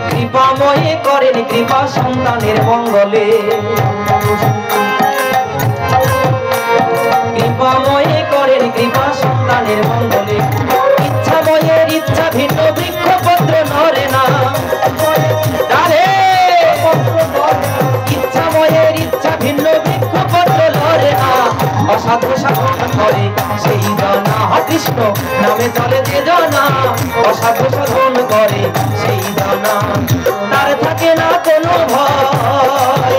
কৃপাময়ে করেন কৃপা সন্তানের মঙ্গলে। কৃপাময়ে করেন কৃপা সন্তানের মঙ্গলে। ইচ্ছাময়ের ইচ্ছা ভিন্ন বৃক্ষপত্র নরে না। ইচ্ছাময়ের ইচ্ছা ভিন্ন বৃক্ষপত্র নরে না। অসাধ্য সাধন করে সেই জানা, কৃষ্ণ নামে চলে যে জানা। অসাধ্য সাধন করে সেই জানা, তার থাকে না কোনো ভয়,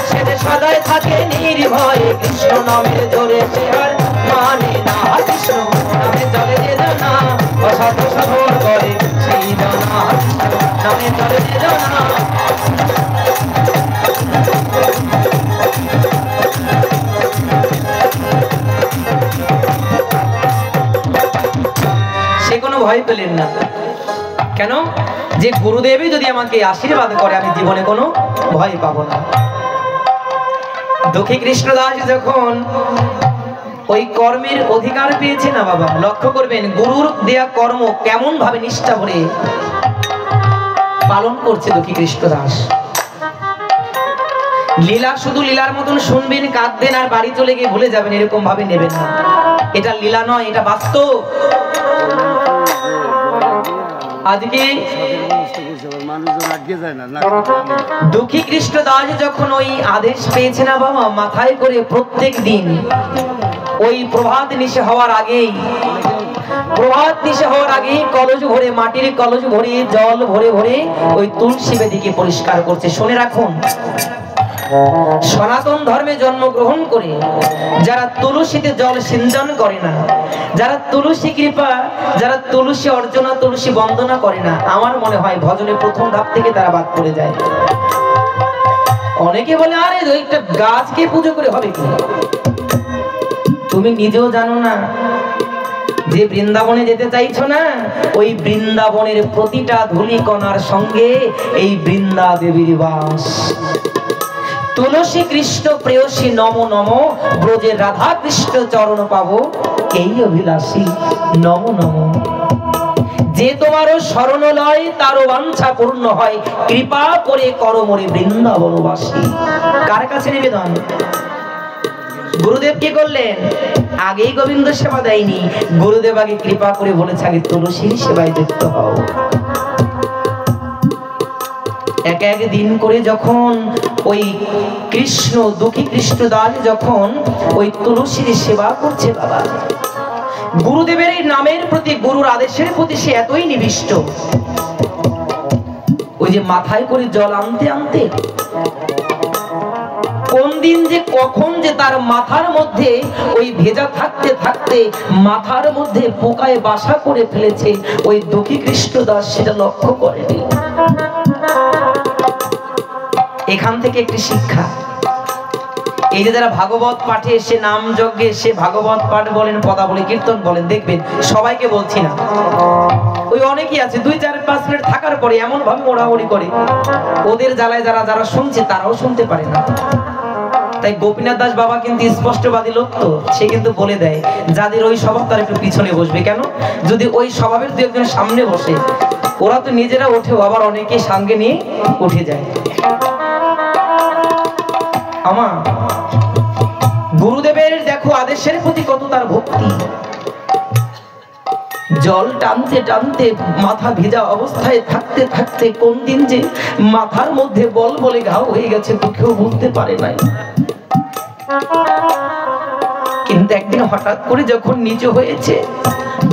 সে যে সদাই থাকে নির্ভয়। কৃষ্ণ নামের জোরে সে আর মানে না, কৃষ্ণ নামে চলে যে জানা। অসাধ্য সাধন করে সেই জানা, নামে চলে যে জানা। সে কোনো ভয় পেলেন না। কেন? যে গুরুদেবই যদি আমাকে আশীর্বাদ করে আমি জীবনে কোনো ভয় পাবো না। দুঃখী কৃষ্ণদাস যখন ওই কর্মের অধিকার পেয়েছে না বাবা, লক্ষ্য করবেন গুরুর দেয়া কর্ম কেমন ভাবে নিষ্ঠা ভরে পালন করছে দুঃখী কৃষ্ণদাস। লীলা শুধু লীলার মতন শুনবেন, কাঁদবেন আর বাড়ি চলে গিয়ে ভুলে যাবেন, এরকম ভাবে নেবেন না। এটা লীলা নয়, এটা বাস্তব। আজকে দুঃখী কৃষ্ণদাস যখন ওই আদেশ পেয়েছে না বাবা, মাথায় করে প্রত্যেক দিন ওই প্রভাত নিশে হওয়ার আগেই, প্রভাত নিশে হওয়ার আগেই কলস ভরে, মাটির কলস ভরে জল ভরে ভরে ওই তুলসী বেদিকে পরিষ্কার করছে। শুনে রাখুন, সনাতন ধর্মে জন্মগ্রহণ করে যারা তুলসীতে জল সিঞ্চন করে না, যারা তুলসী কৃপা, যারা তুলসী অর্চনা, তুলসী বন্দনা করে না, আমার মনে হয় ভজনের প্রথম ধাপ থেকে তারা বাদ পড়ে যায়। অনেকে বলে আরে একটা গাছকে পুজো করে হবে কি? তুমি নিজেও জানো না যে বৃন্দাবনে যেতে চাইছো না, ওই বৃন্দাবনের প্রতিটা ধূলিকণার সঙ্গে এই বৃন্দা দেবীর বাস। তুলসী কৃষ্ণ প্রেয়সী নম নম, ব্রজের রাধা কৃষ্ণ চরণ পাবো এই অভিলাষী নম নম। যে তোমারও শরণ লয় তারও বাঞ্ছা পূর্ণ হয়, কৃপা করে করো মোরে বৃন্দাবনবাসী। কার কাছে নিবেদন? গুরুদেব কি করলেন? আগেই গোবিন্দ সেবা দেয়নি, গুরুদেব আগে কৃপা করে বলেছে আগে তুলসীর সেবায় যুক্ত হও। এক এক দিন করে যখন ওই কৃষ্ণ দুঃখী কৃষ্ণদাস যখন ওই তুলসীর সেবা করছে বাবা, গুরুদেবের এই নামের প্রতি, গুরুর আদেশের প্রতি সে এতই নিবিষ্ট, ওই যে মাথায় করে জল আনতে আনতে কোন দিন যে কখন যে তার মাথার মধ্যে ওই ভেজা থাকতে থাকতে মাথার মধ্যে পোকায় বাসা করে ফেলেছে, ওই দুঃখী কৃষ্ণদাস সেটা লক্ষ্য করেনি। এখান থেকে একটি শিক্ষা, এই যে যারা ভাগবত পাঠে এসে, নাম যজ্ঞে এসে ভাগবত পাঠ বলেন, পদাবলী কীর্তন বলেন, দেখবেন সবাইকে বলছি না, ওই অনেকেই আছে 2-4-5 মিনিট থাকার পরে এমন ভাবে মোড়ামুড়ি করে, ওদের জ্বালায় যারা যারা শুনছে তারাও শুনতে পারে না। তাই গোপীনাথ দাস বাবা কিন্তু স্পষ্টবাদী লোক, তো সে কিন্তু বলে দেয় যাদের ওই স্বভাব তারা একটু পিছনে বসবে। কেন? যদি ওই স্বভাবের দু একজন সামনে বসে, ওরা তো নিজেরা ওঠেও, আবার অনেকে সঙ্গে নিয়ে উঠে যায়। আমার গুরুদেবের দেখো আদেশের প্রতি কত তার ভক্তি। জল টানতে টানতে মাথা ভেজা অবস্থায় থাকতে থাকতে কোন দিন যে মাথার মধ্যে বল বলে ঘাও হয়ে গেছে তো কেউ বুঝতে পারে নাই। কিন্তু একদিন হঠাৎ করে যখন নিচু হয়েছে,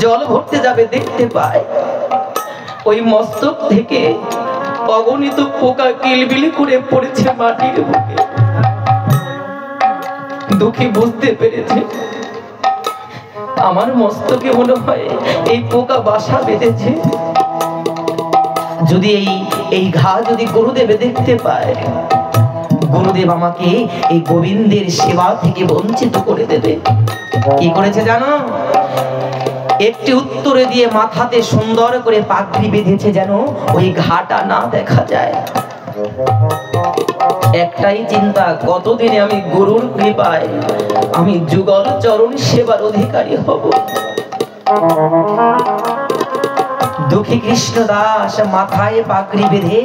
জল ভরতে যাবে, দেখতে পায় ওই মস্তক থেকে অগণিত পোকা কিলবিলি করে পড়েছে মাটির বুকে। দুঃখী বুঝতে পেরেছে আমার মস্তকে মনে হয় এই পোকা বাসা বেঁধেছে। যদি এই ঘা যদি গুরুদেবে দেখতে পায়, গুরুদেব আমাকে এই গোবিন্দের সেবা থেকে বঞ্চিত করে দেবে। কি করেছে জানো? একটি উত্তরে দিয়ে মাথাতে সুন্দর করে পাগড়ি বেঁধেছে যেন ওই ঘাটা না দেখা যায়। একটাই চিন্তা, কতদিনে আমি গুরুর কৃপায় আমি যুগল চরণ সেবার অধিকারী হব। দুঃখী কৃষ্ণদাস মাথায় পাগড়ি বেঁধে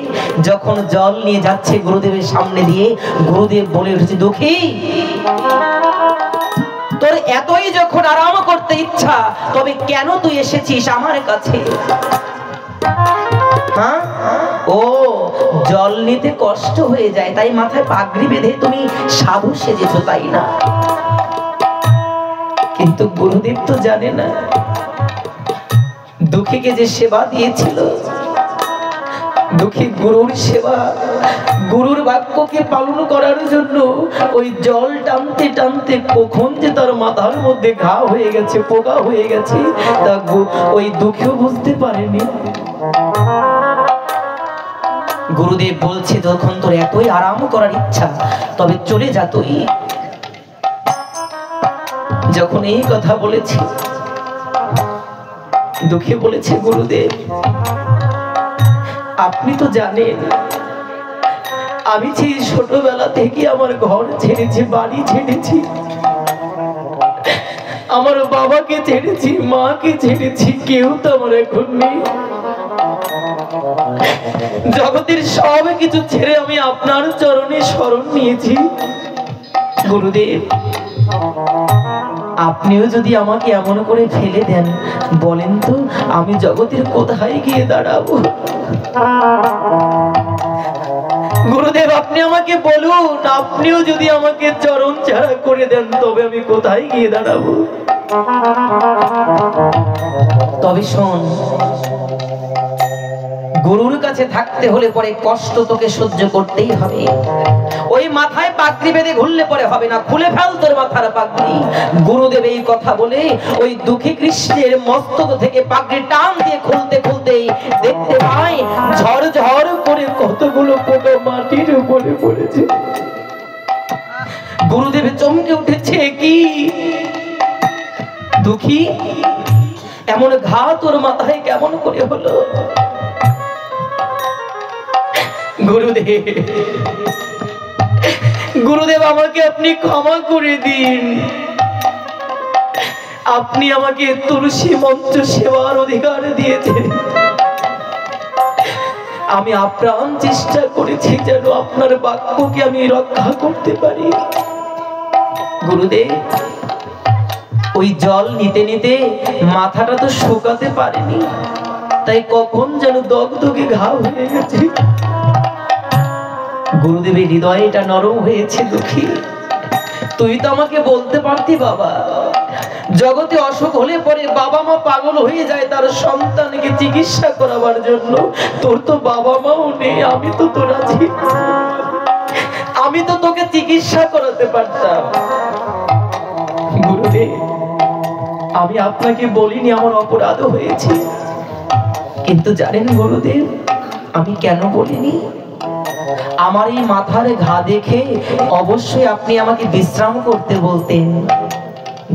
যখন জল নিয়ে যাচ্ছে গুরুদেবের সামনে দিয়ে, গুরুদেব বলে উঠেছে, দুঃখী তোর এতই যখন আরাম করতে ইচ্ছা, তবে কেন তুই এসেছিস আমার কাছে? হ্যাঁ, ও জল নিতে কষ্ট হয়ে যায় তাই মাথায় পাগড়ি বেঁধে তুমি সাধু সেজেছো, তাই না? কিন্তু গুরুদেব তো জানে না দুঃখীকে যে সেবা দিয়েছিল, দুঃখী গুরুর সেবা, গুরুর বাক্যকে পালন করার জন্য ওই জল টানতে টানতে কখন যে তার মাথার মধ্যে ঘা হয়ে গেছে, পোকা হয়ে গেছে, তা ওই দুঃখীও বুঝতে পারেনি। গুরুদেব বলছে, যখন তোর এতই আরাম করার ইচ্ছা তবে চলে যা তুই। যখন এই কথা বলেছি, দুঃখে বলেছে, গুরুদেব আপনি তো জানেন আমি সেই ছোটবেলা থেকে আমার ঘর ছেড়েছি, বাড়ি ছেড়েছি, আমার বাবাকে ছেড়েছি, মাকে ছেড়েছি, কেউ তো আমার এখন নেই। জগতের সব কিছু ছেড়ে আমি আপনার চরণে শরণ নিয়েছি। গুরুদেব আপনিও যদি আমাকে এমন করে ফেলে দেন, বলেন তো আমি জগতের কোথায় গিয়ে দাঁড়াবো? গুরুদেব আপনি আমাকে বলুন, আপনিও যদি আমাকে চরণ ছাড়া করে দেন তবে আমি কোথায় গিয়ে দাঁড়াবো? তবে শোন, গুরুর কাছে থাকতে হলে পরে কষ্ট তোকে সহ্য করতেই হবে। ওই মাথায় পাগড়ি বেঁধে ঘুরলে পরে হবে না, খুলে ফেল তোর মাথার পাগড়ি। গুরুদেব এই কথা বলে ওই দুঃখী কৃষ্ণের মস্তক থেকে পাগড়ি টান দিয়ে খুলতে খুলতেই দেখতে পাই ঝড় ঝড় করে কতগুলো পোকা মাটির উপরে পড়েছে। গুরুদেব চমকে উঠেছে, কি দুঃখী এমন ঘা তোর মাথায় কেমন করে হলো? গুরুদেব আমাকে আপনি ক্ষমা করে দিন। আপনি আমাকে তুলসী মঞ্চ সেবার অধিকার দিয়েছেন। আমি আপ্রাণ চেষ্টা করেছি যেন আপনার বাক্যকে আমি রক্ষা করতে পারি। গুরুদেব, ওই জল নিতে নিতে মাথাটা তো শুকাতে পারেনি, তাই কখন যেন দগদগে ঘা হয়ে গেছে। গুরুদেবের হৃদয়টা নরম হয়েছে। দুঃখী, তুই তো আমাকে বলতে পারতি বাবা, জগতে অসুখ হলে পরে বাবা মা পাগল হয়ে যায় তার সন্তানকে চিকিৎসা করাবার জন্য। তোর তো বাবা মাও নেই, আমি তো তোর আছি, আমি তো তোকে চিকিৎসা করাতে পারতাম। গুরুদেব, আমি আপনাকে বলিনি, আমার অপরাধ হয়েছে, কিন্তু জানেন গুরুদেব আমি কেন বলিনি? আমার এই মাথার ঘা দেখে অবশ্যই আপনি আমাকে বিশ্রাম করতে বলতেন।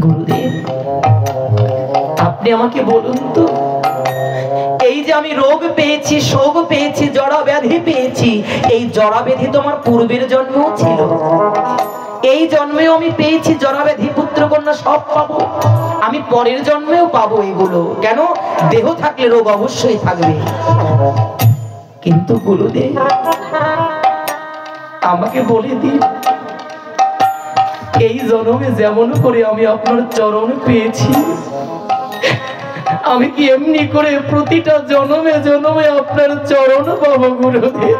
গুরুদেব, আপনি আমাকে বলুন তো, এই যে আমি রোগ পেয়েছি, শোক পেয়েছি, জড়া ব্যাধি পেয়েছি, এই জড়া ব্যাধি তোমার পূর্বের জন্মেও ছিল, এই জন্মেও আমি পেয়েছি জড়া ব্যাধি, পুত্র কন্যা সব পাবো, আমি পরের জন্মেও পাবো এগুলো। কেন? দেহ থাকলে রোগ অবশ্যই থাকবে। কিন্তু গুরুদেব আমাকে বলে দিন, এই জন্মে যেমন করে আমি আপনার চরণ পেয়েছি, আমি কি এমনি করে প্রতিটা জন্মে জন্মে আপনার চরণ পাবো? গুরুদেব,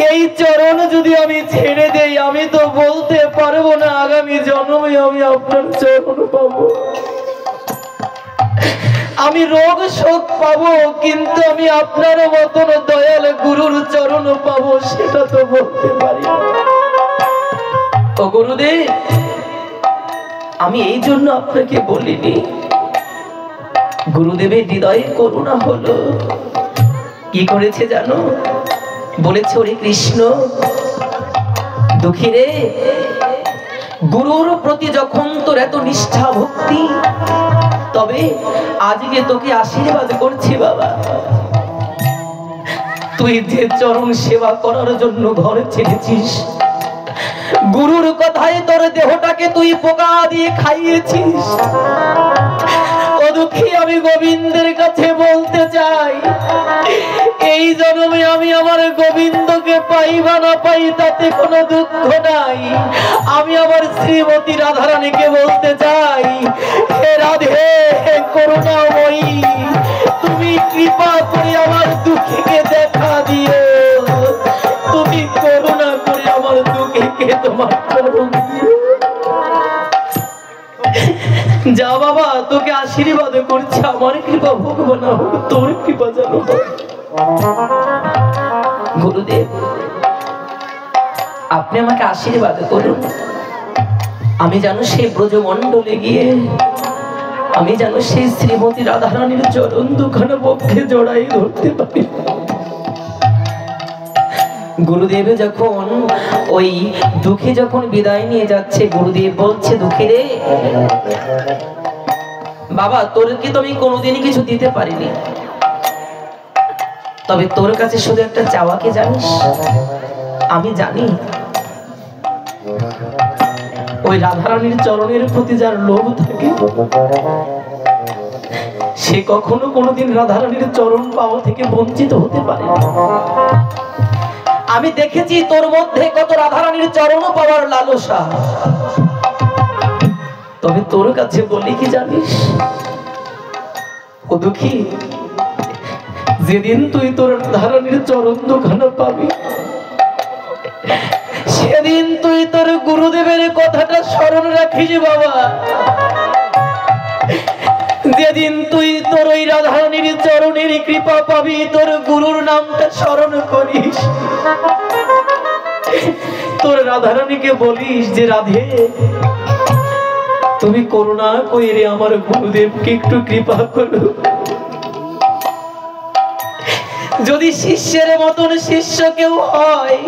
এই চরণ যদি আমি ছেড়ে দেই, আমি তো বলতে পারবো না আগামী জন্মে আমি আপনার চরণ পাবো। আমি রোগ শোক পাবো, কিন্তু আমি আপনার মতন দয়াল গুরুর চরণ পাবো সেটা তো বলতে পারি না। ও গুরুদেব, আমি এই জন্য আপনাকে বলিনি। গুরুদেবের হৃদয়ে করুণা হলো, কি করেছে জানো? বলেছে, ওরে কৃষ্ণ, দুঃখী রে, গুরুর প্রতি যখন তোর এত নিষ্ঠা ভক্তি, তবে আজকে তোকে আশীর্বাদ করছি বাবা, তুই যে চরণ সেবা করার জন্য ঘরে ছেড়েছিস, গুরুর কথায় তোর দেহটাকে তুই পোকা দিয়ে খাইয়েছিস। ও দুঃখী, আমি গোবিন্দের কাছে বলতে চাই, এই জন্মে আমি আমার গোবিন্দকে পাই বা না পাই তাতে কোনো দুঃখ নাই। আমি আমার শ্রীমতী রাধারানীকে বলতে চাই, হে রাধে, হে করুণাময়ী, তুমি কৃপা করে আমার দুঃখীকে দেখা দিও, তুমি করুণা করে আমার দুঃখীকে তোমার চরণ দিও। যা বাবা, তোকে আশীর্বাদ করছি, আমার কৃপা হোক বা না হোক, তোর কৃপা জানো। গুরুদেব, আপনি আমাকে আশীর্বাদ করুন, আমি যেন সেই ব্রজমণ্ডলে গিয়ে আমি যেন সেই শ্রীমতী রাধারানীর চরণ দুখানা পক্ষে জড়াই ধরতে পারি। গুরুদেব যখন ওই দুঃখী যখন বিদায় নিয়ে যাচ্ছে, গুরুদেব বলছে, দুঃখী রে বাবা, তোরকে তো আমি কোনোদিনই কিছু দিতে পারিনি, তবে তোর কাছে শুধু একটা চাওয়া, কি জানিস? আমি জানি ওই রাধারানীর চরণের প্রতি যার লোভ থাকে, সে কখনো কোনোদিন রাধারানীর চরণ পাওয়া থেকে বঞ্চিত হতে পারে না। আমি দেখেছি তোর মধ্যে কত রাধারানীর চরণ পাওয়ার লালসা, তবে তোর কাছে বলি কি জানিস? ও দুঃখী, যেদিন তুই তোর রাধারানীর চরণ দুখানা পাবি, সেদিন তুই তোর গুরুদেবের কথাটা স্মরণ রাখিস বাবা। যেদিন তুই তোর ওই রাধারানীর চরণের কৃপা পাবি, তোর গুরুর নামটা স্মরণ করিস, তোর রাধারানীকে বলিস যে রাধে, তুমি করুণা করে আমার গুরুদেবকে একটু কৃপা করো। যদি শিষ্যের মতন শিষ্য কেউ হয়,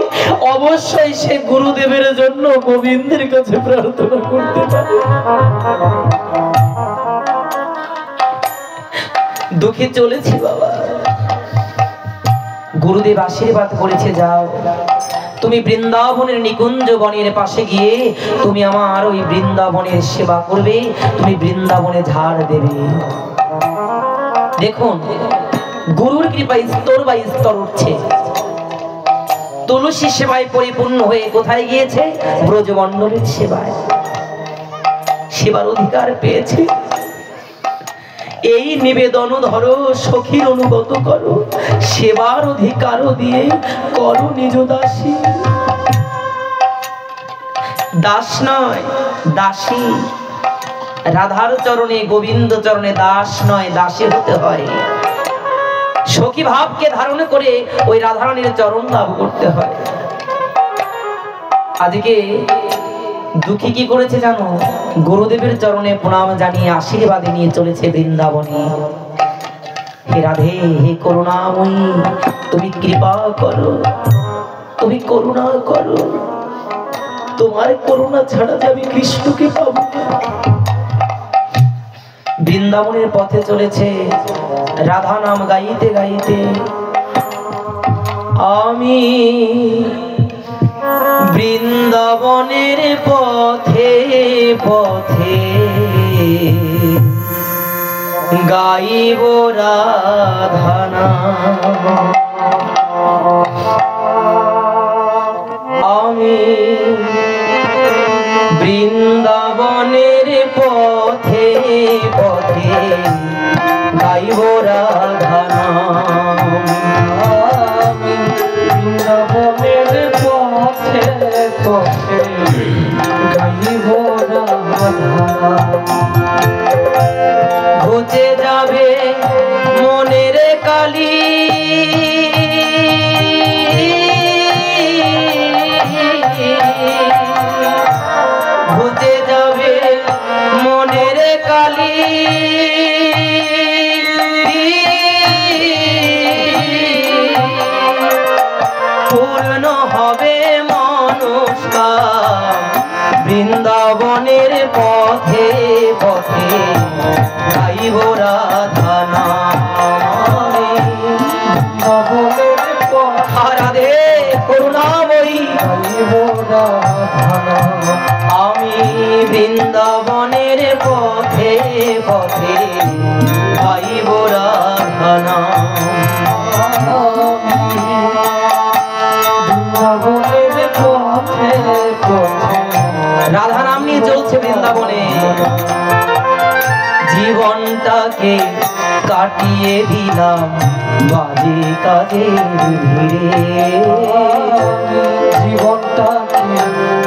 অবশ্যই সে গুরুদেবের জন্য গোবিন্দের কাছে প্রার্থনা করতে পারে। দুঃখে চলেছি বাবা, গুরুদেব আশীর্বাদ করেছে, যাও তুমি বৃন্দাবনের নিকুঞ্জ বনের পাশে গিয়ে তুমি আমার ওই বৃন্দাবনের সেবা করবে, তুমি বৃন্দাবনে ঝাড় দেবে। দেখুন গুরুর কৃপায় স্তর বাই স্তর উঠছে। তুলসী সেবায় পরিপূর্ণ হয়ে কোথায় গিয়েছে? ব্রজমণ্ডলের সেবায়, সেবার অধিকার পেয়েছে। এই নিবেদন ধরো, সখীর অনুগত করো, সেবার অধিকার দিয়ে করো নিজ দাসী। দাস নয় দাসী, রাধার চরণে গোবিন্দ চরণে দাস নয় দাসী হতে হয়। সখী ভাবকে ধারণ করে ওই রাধারানীর চরণ লাভ করতে হয়। আজকে দুঃখী কি করেছে জানো? গুরুদেবের চরণে প্রণাম জানিয়ে আশীর্বাদ নিয়ে চলেছে বৃন্দাবনে। হে রাধে, হে করুণাময়ী, তুমি কৃপা করো, তুমি করুণা করো, তোমার করুণা ছাড়া যে আমি কৃষ্ণকে পাবো। বৃন্দাবনের পথে চলেছে রাধা নাম গাইতে গাইতে। আমি বৃন্দাবনের পথে পথে গাইব রাধা নাম। আমি বৃন্দাবনের পথে পথে গাইব রাধা নাম। আমি বৃন্দাবনের পথে পথে গাইব রাধা নাম। ঘুচে যাবে মনের কালি, ঘুচে যাবে মনের কালি, পূর্ণ হবে মনস্কার বৃন্দাবনের পথে পথে গাইব রাধা নাম। রাধে করুণাময়ী, গাইব রাধা নাম। আমি বৃন্দাবনের পথে পথে গাইব রাধা নাম। বৃন্দাবনের পথে পথে রাধা নাম নিয়ে চলছে বৃন্দাবনে। জীবনটাকে কাটিয়ে দিলাম বাজে কাজের ভিড়ে। জীবনটাকে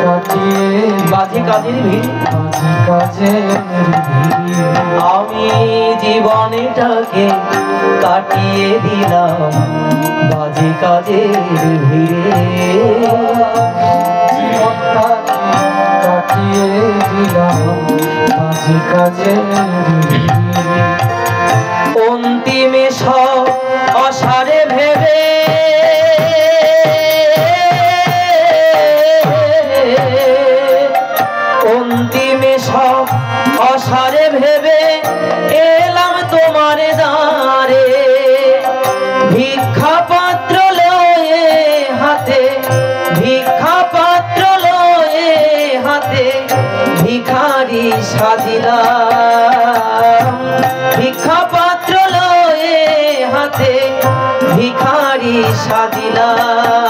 কাটিয়ে বাজে কাজের ভিড়, বাজে কাজের ভিড়। আমি জীবনটাকে কাটিয়ে দিলাম বাজে কাজের ভিড়ে। জীবনটাকে কাটিয়ে দিলাম বাজে কাজের ভিড়ে। অন্তিমে সব অসারে ভেবে অন্তিমে সব অসারে ভেবে এলাম তোমার দ্বারে। ভিক্ষা পাত্র লয়ে হাতে, ভিক্ষা পাত্র লয়ে হাতে ভিখারি সাজিলাম। ভিক্ষা পাত্র লয়ে হাতে ভিখারি সাজিলাম।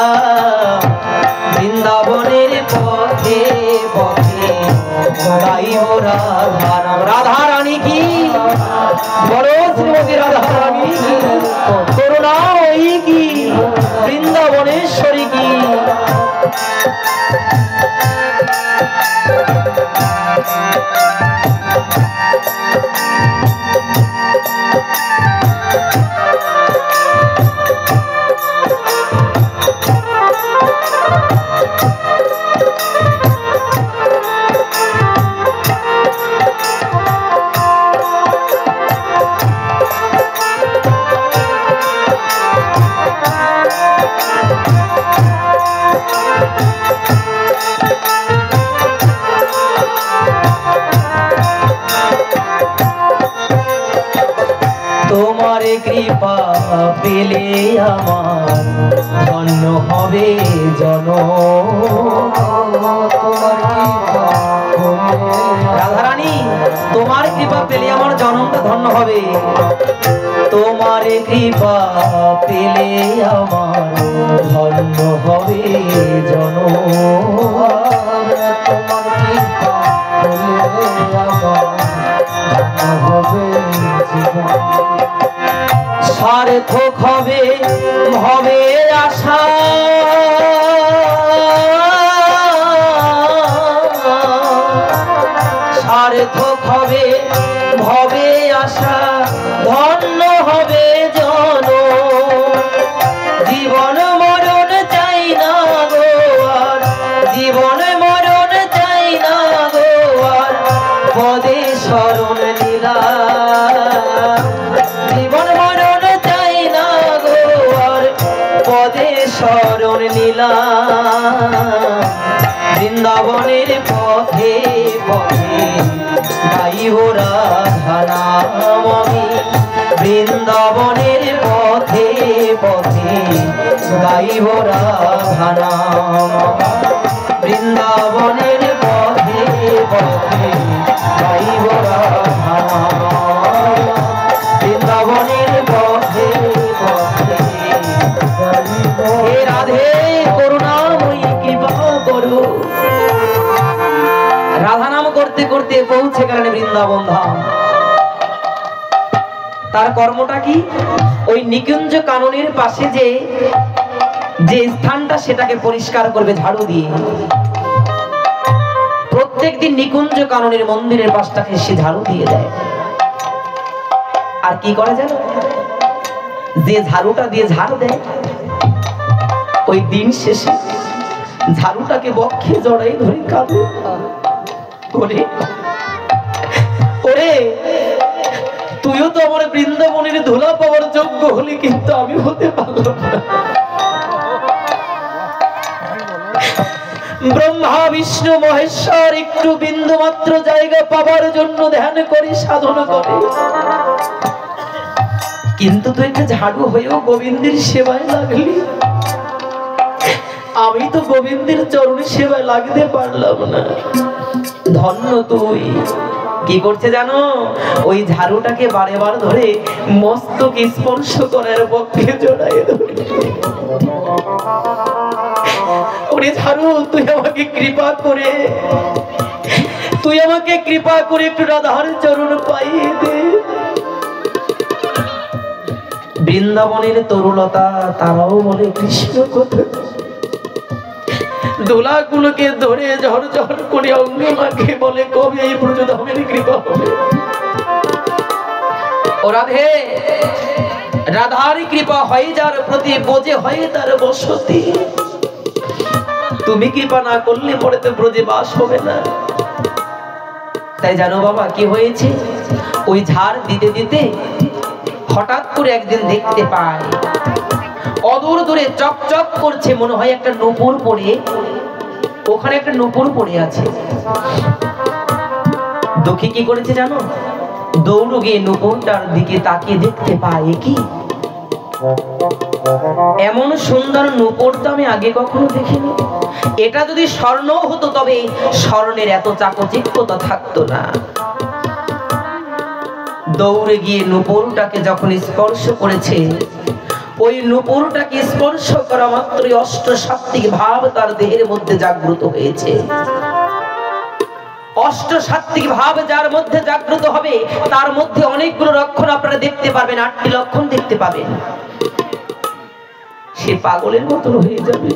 বৃন্দাবনের পথে পথে গাইব রাধা নাম। রাধা রানী কি বড়, শ্রীমতী রাধা রানী কি, করুণাময়ী কি, বৃন্দাবনেশ্বরী কি। তোমার কৃপা পেলে আমার ধন্য হবে রাধারানী, তোমার কৃপা পেলে আমার জনমটা ধন্য হবে। তোমার কৃপা পেলে আমার ধন্য হবে জনম। সার্থক হবে হবে আশা, সার্থক হবে হবে আশা, ধন্য হবে জনম। জীবন মরণ চাই না গো আর, জীবন মরণ চাই না গো আর, পদে শরণ লীলা। জীবন মরণ চাই না গো আর, পদে শরণ লীলা। বৃন্দাবনের পথে পথে গাইব রাধা নাম আমি, বৃন্দাবনের পথে পথে গাইব রাধা নাম। বৃন্দাবনের পথে পথে গাইব রাধা নাম, বৃন্দাবনের পথে পথে। হে রাধে করুণাময়ী কৃপা করো। রাধা নাম করতে করতে পৌঁছে গেলেন বৃন্দাবন ধাম। তার কর্মটা কি? ওই নিকুঞ্জ কাননের পাশে যে স্থানটা সেটাকে পরিষ্কার করবে ঝাড়ু দিয়ে। প্রত্যেকদিন নিকুঞ্জ কাননের মন্দিরের পাশটাকে সে ঝাড়ু দিয়ে দেয়। আর কি করে জানো? যে ঝাড়ুটা দিয়ে ঝাড়ু দেয়, ওই দিন শেষে ঝাড়ুটাকে বক্ষে জড়াই ধরে কাঁদে। ওরে ওরে, তুইও তো আমার বৃন্দাবনের ধুলা পাওয়ার যোগ্য হলি, কিন্তু আমি হতে পারলাম না। ব্রহ্মা বিষ্ণু মহেশ্বর একটু বিন্দু মাত্র জায়গা পাবার জন্য ধ্যান করে সাধনা করে, কিন্তু তুই একটা ঝাড়ু হয়েও গোবিন্দের সেবায় লাগলি। আমি তো গোবিন্দের চরণে সেবায় লাগতে পারলাম না। ধন্য তুই। কি করছে জানো? ওই ঝাড়ুটাকে বারে বার ধরে মস্তক স্পর্শ করার পক্ষে জড়াই ধরে। ওরে ঝাড়ু, তুই আমাকে কৃপা করে, তুই আমাকে কৃপা করে একটু রাধার চরণ পাইয়ে দে। বৃন্দাবনের তরুলতা তারাও বলে কৃষ্ণ কথা। দোলাগুলোকে ধরে ঝড় ঝড় করে অঙ্গে মাকে বলে কবে এই ব্রজধামের কৃপা হবে। ও রাধে, রাধার কৃপা হয় যার প্রতি, বোঝে হয় তার বসতি। তুমি কৃপা না করলে পরে তো ব্রজে বাস হবে না। তাই জানো বাবা কি হয়েছে? ওই ঝাড় দিতে দিতে হঠাৎ করে একদিন দেখতে পায় অদূর দূরে চকচক করছে, মনে হয় একটা নূপুর পড়ে, ওখানে একটা নূপুর পড়ে আছে। দুঃখী কি করেছে জানো? দৌড় গিয়ে নূপুরটার দিকে তাকিয়ে দেখতে পায়, কি এমন সুন্দর নূপুর তো আমি আগে কখনো দেখিনি। এটা যদি স্বর্ণ হতো তবে স্বর্ণের এত চাকচিক্যতা থাকতো না। দৌড়ে গিয়ে নূপুরটাকে যখন স্পর্শ করেছে, ওই নূপুরটাকে স্পর্শ করা মাত্রই অষ্টসাত্ত্বিক ভাব তার দেহের মধ্যে জাগ্রত হয়েছে। অষ্টসাত্ত্বিক ভাব যার মধ্যে জাগ্রত হবে, তার মধ্যে অনেকগুলো লক্ষণ আপনারা দেখতে পারবেন, 8টি লক্ষণ দেখতে পাবেন। সে পাগলের মতন হয়ে যাবে,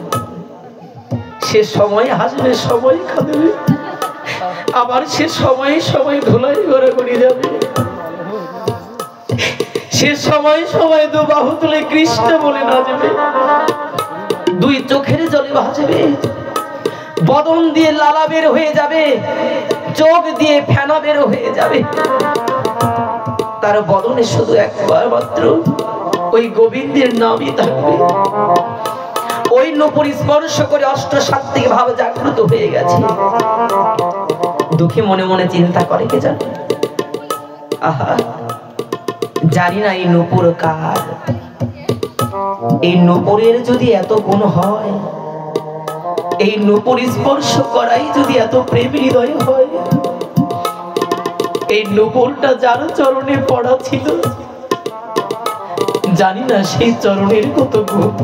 সে সময় হাসবে, সময় কাঁদবে, আবার সে সময় সময় ধুলাই গড়াগড়ি যাবে। সে সময় সময় দু বাহু তুলে কৃষ্ণ বলে নাচবে, দুই চোখের জলে ভাসবে, বদন দিয়ে লালা বের হয়ে যাবে, চোখ দিয়ে ফেনা বের হয়ে যাবে। তার বদনে শুধু একবার মাত্র ওই গোবিন্দের নামই থাকবে। ওই নূপুর স্পর্শ করে অষ্টসাত্ত্বিক ভাব জাগ্রত হয়ে গেছে। দুঃখী মনে মনে চিন্তা করে, কে জানে, আহা জানি না এই নূপুর কার। এই নূপুরের যদি এত গুণ হয়, এই নূপুর স্পর্শ করাই যদি এত প্রেম হৃদয় হয়, এই নূপুরটা যার চরণে পড়া ছিল, জানি না সেই চরণের কত গুণ।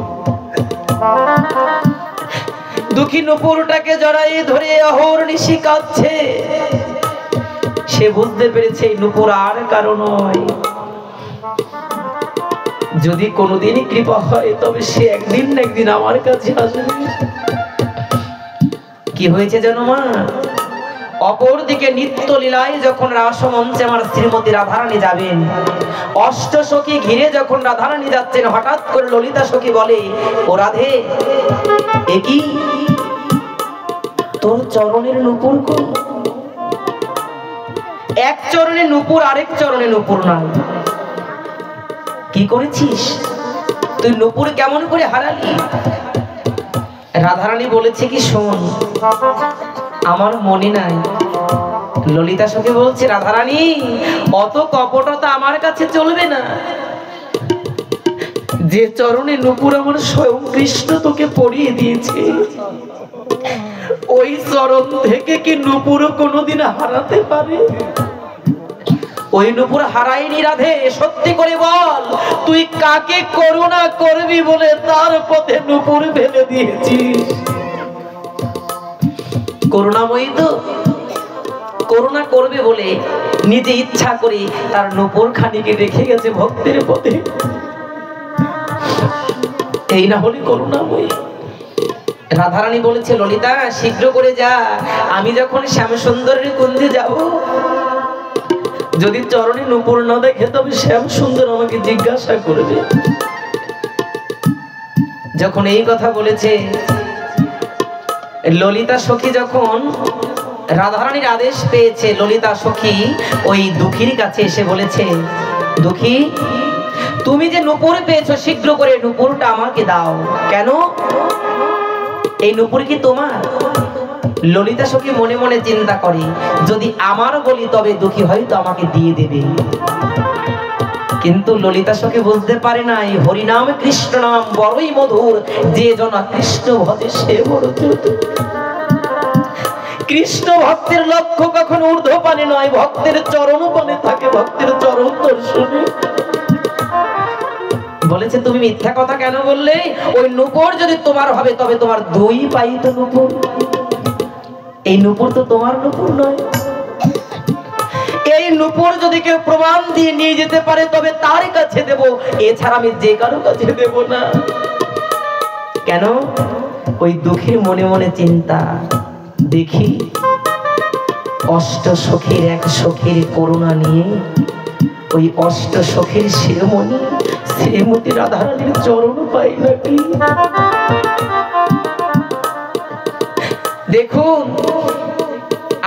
দুঃখী নূপুরটাকে জড়াই ধরে অহর্নিশি কাঁদছে। সে বুঝতে পেরেছে এই নূপুর আর কারো নয়। যদি কোনোদিনই কৃপা হয় তবে সে একদিন না একদিন আমার কাছে আসবে। কি হয়েছে জানো মা? অপরদিকে নিত্য লীলায় যখন রাসমঞ্চে আমার শ্রীমতী রাধারানী যাবেন, অষ্ট সখী ঘিরে যখন রাধারানী যাচ্ছেন, হঠাৎ করে ললিতা সখী বলে, ও রাধে, এ কি তোর চরণের নূপুর কই? এক চরণে নূপুর, আরেক চরণে নূপুর নাই। কি করেছিস তুই? নূপুর কেমন করে হারালি? রাধারানী বলেছে কি, শোন, আমার মনে নাই। ললিতা সখী বলছে, রাধারানী, অত কপটতা আমার কাছে চলবে না। যে চরণে নূপুর আমার স্বয়ং কৃষ্ণ তোকে পরিয়ে দিয়েছে, ওই চরণ থেকে কি নূপুর কোনোদিন হারাতে পারে? ওই নূপুর হারায়নি রাধে। সত্যি করে বল, তুই কাকে করুণা করবি বলে তার পথে নূপুর ফেলে দিয়েছিস? করুণাময়ী তো, করুণা করবে বলে নিজে ইচ্ছা করে তার নূপুর খানিকে রেখে গেছে ভক্তের পথে। এই না হলে করুণাময়ী। রাধারানী বলেছে, ললিতা শীঘ্র করে যা, আমি যখন শ্যামসুন্দরের কুঞ্জে যাব, যদি চরণে নূপুর না দেখে তবে শ্যামসুন্দর আমাকে জিজ্ঞাসা করবে। যখন এই কথা বলেছে, ললিতা সখী যখন রাধারানীর আদেশ পেয়েছে, ললিতা সখী ওই দুঃখীর কাছে এসে বলেছে, দুঃখী, তুমি যে নূপুর পেয়েছো, শীঘ্র করে নূপুরটা আমাকে দাও। কেন? এই নূপুর কি তোমার? ললিতা সখী মনে মনে চিন্তা করে, যদি আমার বলি তবে দুঃখী হয়তো আমাকে দিয়ে দেবে। কিন্তু ললিতা সখী বুঝতে পারে না, এই হরিনাম কৃষ্ণ নাম বড়ই মধুর, যে জনা কৃষ্ণ ভজে সে বড় চতুর। কৃষ্ণ ভক্তের লক্ষ্য কখনো ঊর্ধ্বপানে নয়, ভক্তের চরণ পানে থাকে, ভক্তের চরণ দর্শনে। বলেছে, তুমি মিথ্যা কথা কেন বললে? ওই নূপুর যদি তোমার হবে তবে তোমার দুই পাই তো নূপুর। এই নূপুর তো তোমার নূপুর নয়। এই নূপুর যদি কেউ প্রমাণ দিয়ে নিয়ে যেতে পারে তবে তার কাছে দেব, এছাড়া আমি যে কারো কাছে দেব না। কেন? ওই দুঃখীর মনে মনে চিন্তা, দেখি অষ্ট সখীর এক সখীর করুণা নিয়ে ওই অষ্ট সখীর শিরোমণি শ্রীমতী রাধারানীর চরণ পাই নাকি। দেখুন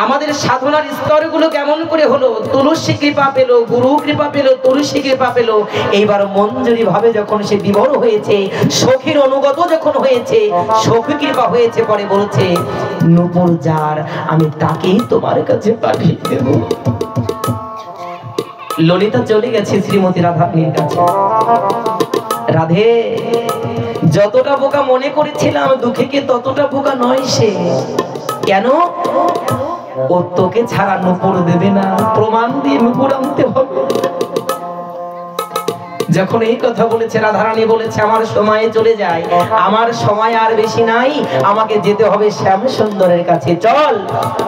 আমাদের সাধনার স্তরগুলো কেমন করে হলো। তুলসী কৃপা পেল, গুরু কৃপা পেল, তুলসী কৃপা পেল। এইবার মঞ্জুরি ভাবে যখন সে বিবর হয়েছে, সখীর অনুগত যখন হয়েছে, সখী কৃপা হয়েছে, পরে বলছে, নূপুর যার আমি তাকেই তোমার কাছে পাঠিয়ে দেব। ললিতা চলে গেছে শ্রীমতী রাধারানীর কাছে। রাধে, যতটা বোকা মনে করেছিলাম দুঃখীকে ততটা বোকা নয় সে। কেন? ও তোকে ছাড়া নূপুর দেবে না, প্রমাণ দিয়ে নূপুর আনতে হবে। যখন এই কথা বলেছে, রাধারানী বলেছে, আমার সময় চলে যায়, আমার সময় আর বেশি নাই, আমাকে যেতে হবে শ্যামসুন্দরের কাছে। চল,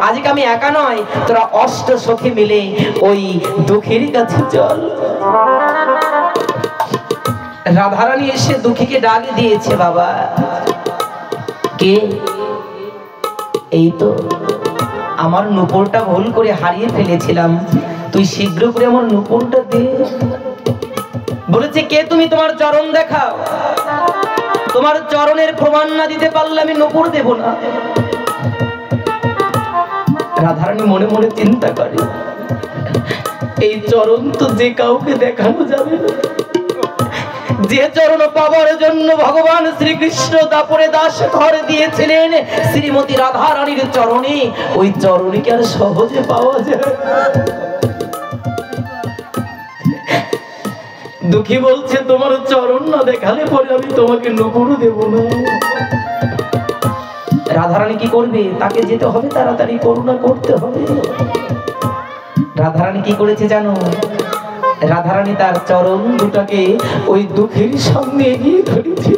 আজকে আমি একা নয়, তোরা অষ্ট সখী মিলে ওই দুঃখীর কাছে চল। রাধারানী এসে দুঃখীকে ডাক দিয়েছে, বাবা। কে? এই তো, আমার নূপুরটা ভুল করে হারিয়ে ফেলেছিলাম, তুই শীঘ্র করে আমার নূপুরটা দে। বলেছে, কে তুমি? তোমার চরণ দেখাও। তোমার চরণের প্রমাণ না দিতে পারলে আমি নূপুর দেব না। রাধারানী মনে মনে চিন্তা করে, এই চরণ তো যে কাউকে দেখানো যাবে না। যে চরণ পাওয়ার জন্য ভগবান শ্রীকৃষ্ণ দাপরে দাস ঘর দিয়েছিলেন শ্রীমতী রাধারানীর চরণে, ওই চরণে কি আর সহজে পাওয়া যায়? দুঃখী বলছে তোমার চরণ না দেখালে পরে আমি তোমাকে নুপুর দেব না। রাধারানী কি করবে? তাকে যেতে হবে, তাড়াতাড়ি করুণা করতে হবে। রাধারানী কি করেছে জানো? রাধারানী তার চরণ দুটাকে ওই দুঃখীর সামনে এগিয়ে ধরেছে।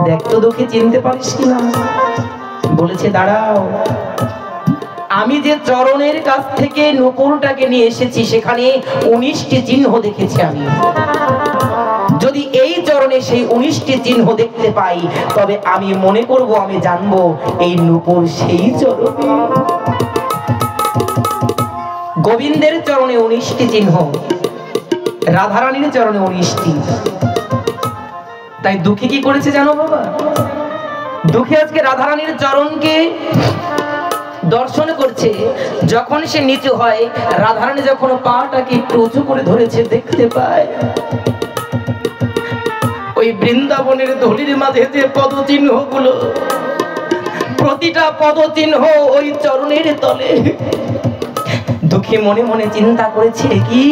দেখ তো দুঃখী চিনতে পারিস কিনা। বলেছে দাঁড়াও, আমি যে চরণের কাছ থেকে নূপুরটাকে নিয়ে এসেছি সেখানে 19টি চিহ্ন দেখেছি আমি। যদি এই চরণে সেই 19টি চিহ্ন দেখতে পাই তবে আমি মনে করব, আমি জানবো এই নূপুর সেই চরণে। গোবিন্দের চরণে 19টি চিহ্ন, রাধারানীর চরণে 19টি। তাই দুঃখী কি করেছে জানো বাবা? দুঃখী আজকে রাধারানীর চরণকে দর্শন করছে। যখন সে নিচু হয়, রাধারানী যখন পাটাকে একটু উঁচু করে ধরেছে, দেখতে পায় ওই বৃন্দাবনের ধুলির মাঝে যে পদচিহ্ন গুলো, প্রতিটা পদচিহ্ন ওই চরণের তলে। দুঃখী মনে মনে চিন্তা করেছে, কি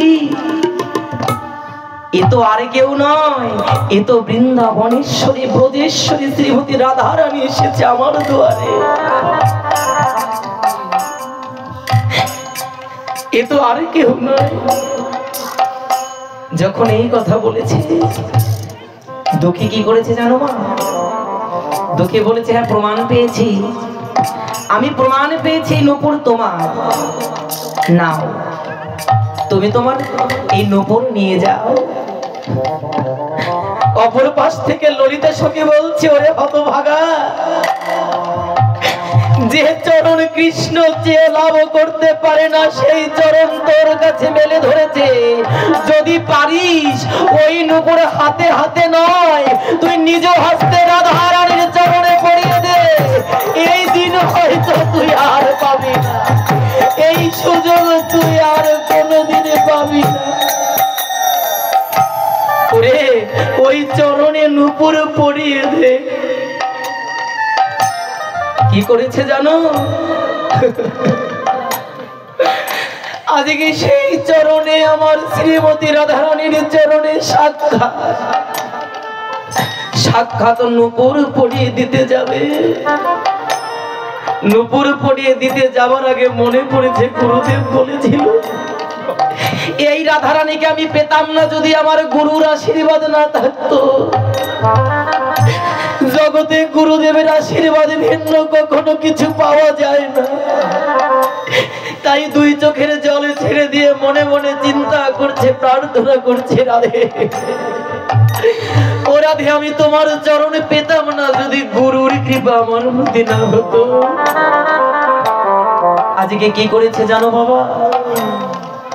এ তো আর কেউ নয়, এ তো বৃন্দাবনেশ্বরী ব্রজেশ্বরী শ্রীমতী রাধারানী এসেছে আমার দুয়ারে। এ তো আর কেউ নয়। যখন এই কথা বলেছে, দুঃখী কি করেছে জানো মা? দুঃখী বলেছে হ্যাঁ, প্রমাণ পেয়েছি, আমি প্রমাণ পেয়েছি নূপুর তোমার। নাও, তুমি তোমার এই নূপুর নিয়ে যাও। অপর পাশ থেকে ললিতা সখী বলছে, ওরে হতভাগা, যে চরণ কৃষ্ণ যে লাভ করতে পারে না সেই চরণ তোর কাছে মেলে ধরেছে। যদি পারিস ওই নূপুর হাতে হাতে নয়, তুই নিজ হস্তে রাধারানীর চরণে পরিয়ে দে। এই দিন হয়তো তুই আর পাবি না, এই সুযোগ তুই আর কোনোদিনে পাবি না। ওরে ওই চরণে নূপুর পরিয়ে দে। কি করেছে জানো? আজকে সেই চরণে, আমার শ্রীমতী রাধারানীর চরণে সাক্ষাৎ নূপুর পরিয়ে দিতে যাবে। নূপুর পরিয়ে দিতে যাবার আগে মনে পড়েছে গুরুদেব বলেছিল, এই রাধারানীকে আমি পেতাম না যদি আমার গুরুর আশীর্বাদ না থাকতো। জগতে গুরুদেবের আশীর্বাদ ভিন্ন কখনো কিছু পাওয়া যায় না। তাই দুই চোখের জলে ছেড়ে দিয়ে মনে মনে চিন্তা করছে, প্রার্থনা করছে, রাধে ও রাধে, আমি তোমার চরণে পেতাম না যদি গুরুর কৃপা আমার মধ্যে না হতো। আজকে কি করেছে জানো বাবা?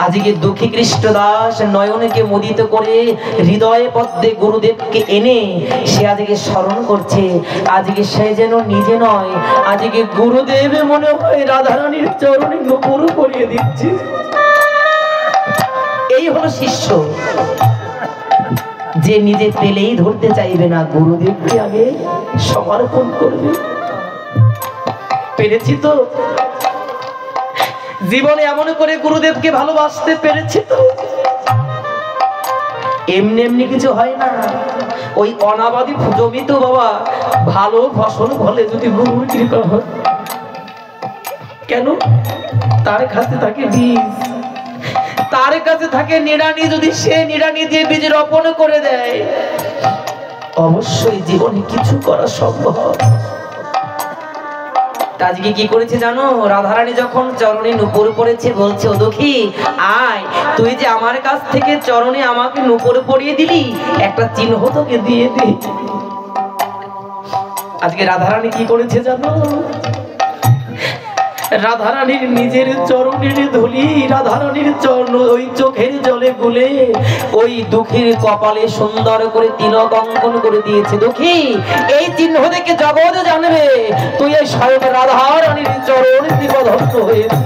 আজকে দুঃখী কৃষ্ণদাস নয়নকে মুদিত করে হৃদয়ে পদ্মে গুরুদেবকে এনে সে আজকে স্মরণ করছে। আজকে সে যেন নিজে নয়, আজকে গুরুদেব মনে হয় রাধারানীর চরণে নূপুর পরিয়ে দিচ্ছে। এই হলো শিষ্য, যে নিজে পেলেই ধরতে চাইবে না, গুরুদেবকে আগে সমর্পণ করবে। পেরেছি তো জীবনে এমন করে গুরুদেবকে ভালোবাসতে পেরেছি তো। এমনি এমনি কিছু হয় না। ওই অনাবাদী জমিতে বাবা ভালো ফসল ফলে যদি গুরুর কৃপা হয়। কেন? তার কাছে থাকে বীজ, তার কাছে থাকে নিড়ানি। যদি সে নিড়ানি দিয়ে বীজ রোপণ করে দেয়, অবশ্যই জীবনে কিছু করা সম্ভব। আজকে কি করেছে জানো? রাধারানী যখন চরণে নূপুর পড়েছে, বলছে ও দুঃখী আয়, তুই যে আমার কাছ থেকে চরণে আমাকে নূপুর পরিয়ে দিলি, একটা চিহ্ন তোকে দিয়ে দি। আজকে রাধারানী কি করেছে জানো? রাধারানীর নিজের চরণের ধুলি রাধারানীর চরণ ওই চোখের জলে গুলে ওই দুঃখীর কপালে সুন্দর করে তিলক অঙ্কন করে দিয়েছে। দুঃখী, এই চিহ্ন দেখে জগৎ জানবে তুই এই স্বয়ং রাধারানীর চরণ কৃপাধন্য হয়েছে।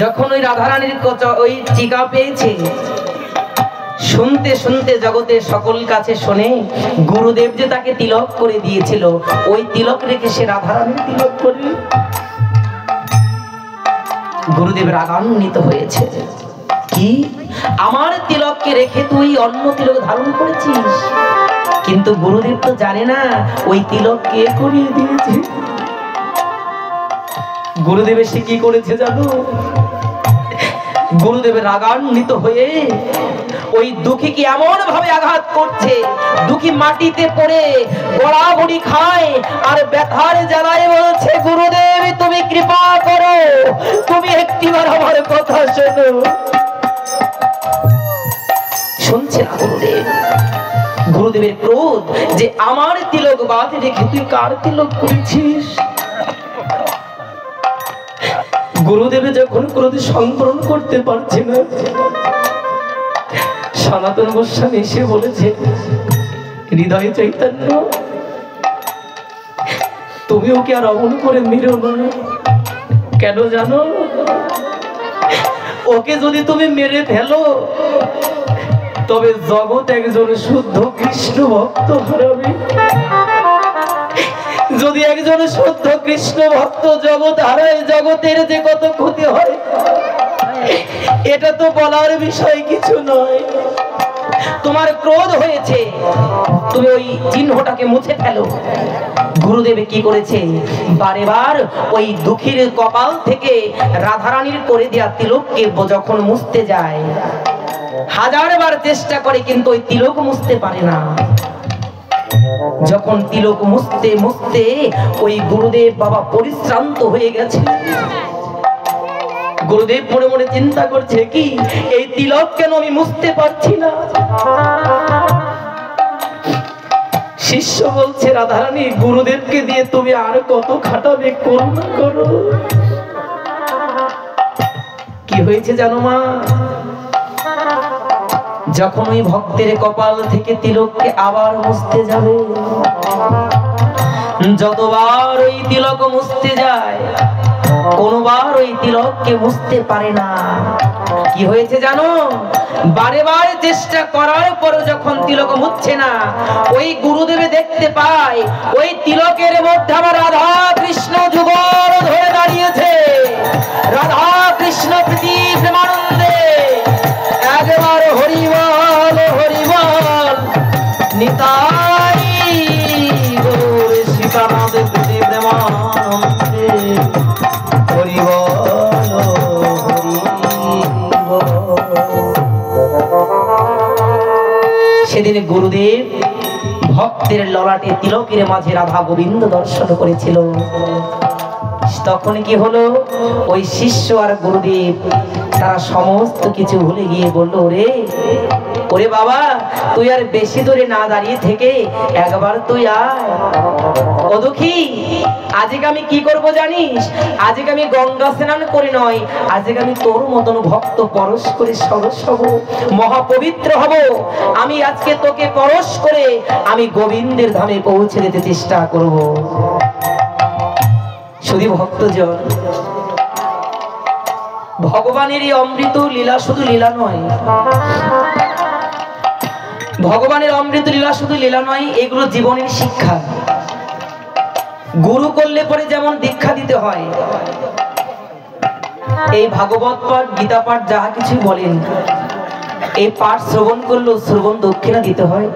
যখন ওই রাধারানীর ওই টিকা পেয়েছে, শুনতে শুনতে জগতের সকল কাছে শোনে গুরুদেব যে তাকে তিলক করে দিয়েছিল, ওই তিলক রেখে সে রাধারানীর তিলক করে। গুরুদেব রাগান্বিত হয়েছে, কি আমার তিলককে রেখে তুই অন্য তিলক ধারণ করেছিস? কিন্তু গুরুদেব তো জানে না ওই তিলক কে করিয়ে দিয়েছে। গুরুদেব সে কি করেছে জানো? গুরুদেবের রাগান্বিত হয়ে ওই দুঃখীকে এমন ভাবে আঘাত করছে, দুঃখী মাটিতে পড়ে গড়াগড়ি খায় আর ব্যথার জ্বালায় বলছে, গুরুদেব তুমি কৃপা করো, তুমি একটিবার আমার কথা শোনো। শুনছে না গুরুদেব। গুরুদেবের ক্রোধ যে আমার তিলক বাদ রেখে তুই কার তিলক করেছিস। গুরুদেবে যখন ক্রোধ সংবরণ করতে পারছে না, সনাতন গোস্বামী এসে বলেছে, হৃদয় চৈতন্য তুমি ওকে আর অমন করে মেরো না। কেন জানো? ওকে যদি তুমি মেরে ফেলো তবে জগৎ একজন শুদ্ধ কৃষ্ণ ভক্ত হারাবে। যদি একজন শুদ্ধ কৃষ্ণ ভক্ত জগৎ হারায়, জগতের যে কত ক্ষতি হয় এটা তো বলার বিষয় কিছু নয়। তোমার ক্রোধ হয়েছে, তুমি ওই চিহ্নটাকে মুছে ফেলো। গুরুদেব কি করেছে? বারে বার ওই দুঃখীর কপাল থেকে রাধারানীর করে দেয়া তিলককে যখন মুছতে যায়, হাজারবার চেষ্টা করে কিন্তু ওই তিলক মুছতে পারে না। যখন তিলক মুছতে মুছতে ওই গুরুদেব বাবা পরিশ্রান্ত হয়ে গেছে, গুরুদেব মনে মনে চিন্তা করছে, কি এই তিলক কেন আমি মুছতে পারছি না। শিষ্য বলছে, রাধারানী গুরুদেবকে দিয়ে তুমি আর কত খাটাবে, করুণা করো। কি হয়েছে জানো মা? যখন ওই ভক্তের কপাল থেকে তিলককে আবার মুছতে যাবে, যতবার ওই তিলক মুছতে যায় কোনবার ওই তিলককে মুছতে পারে না। কি হয়েছে জানো? বারে বারে চেষ্টা করার পর যখন তিলক মুছছে না, ওই গুরুদেবে দেখতে পায় ওই তিলকের মধ্যে আবার রাধা কৃষ্ণ যুগল ধরে দাঁড়িয়েছে। রাধা কৃষ্ণ প্রীতি প্রেমানন্দে একবার হরিবল হরিবল নিতাই গৌর সীতানাথ প্রীতি প্রেমানন্দে হরিবল হরিবল। সেদিন গুরুদেব ভক্তের ললাটে তিলকের মাঝে রাধা গোবিন্দ দর্শন করেছিল। তখন কি হলো? ওই শিষ্য আর গুরুদেব তারা সমস্ত কিছু ভুলে গিয়ে বলল, ওরে বাবা, তুই আর বেশি দূরে না দাঁড়িয়ে থেকে একবার তুই আয়। ও দুঃখী, আজকে আমি কি করব জানিস? আজকে আমি গঙ্গা স্নান করে নয়, আজকে আমি তোর মতন ভক্ত পরশ করে সরস হব, মহাপবিত্র হব। আমি আজকে তোকে পরশ করে আমি গোবিন্দের ধামে পৌঁছে যেতে চেষ্টা করব। শুধু ভক্তজন, ভগবানের এই অমৃত লীলা শুধু লীলা নয়, ভগবানের অমৃত লীলা শুধু লীলা নয়, এগুলো জীবনের শিক্ষা। গুরু করলে পরে যেমন দীক্ষা দিতে হয়, এই ভাগবত পাঠ গীতা পাঠ যাহা কিছু বলেন, এই পাঠ শ্রবণ করলেও শ্রবণ দক্ষিণা দিতে হয়।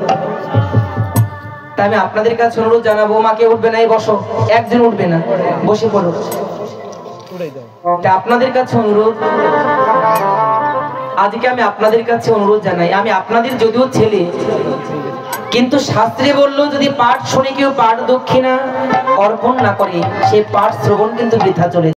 তাই আমি আপনাদের কাছে অনুরোধ জানাবো, মাকে উঠবে না, এই বসো, একজন উঠবে না, বসে পড়ো। আপনাদের কাছে অনুরোধ, আজকে আমি আপনাদের কাছে অনুরোধ জানাই, আমি আপনাদের যদিও ছেলে, কিন্তু শাস্ত্রে বললো যদি পাঠ শুনে কেউ পাঠ দক্ষিণা অর্পণ না করে, সেই পাঠ শ্রবণ কিন্তু বৃথা চলে।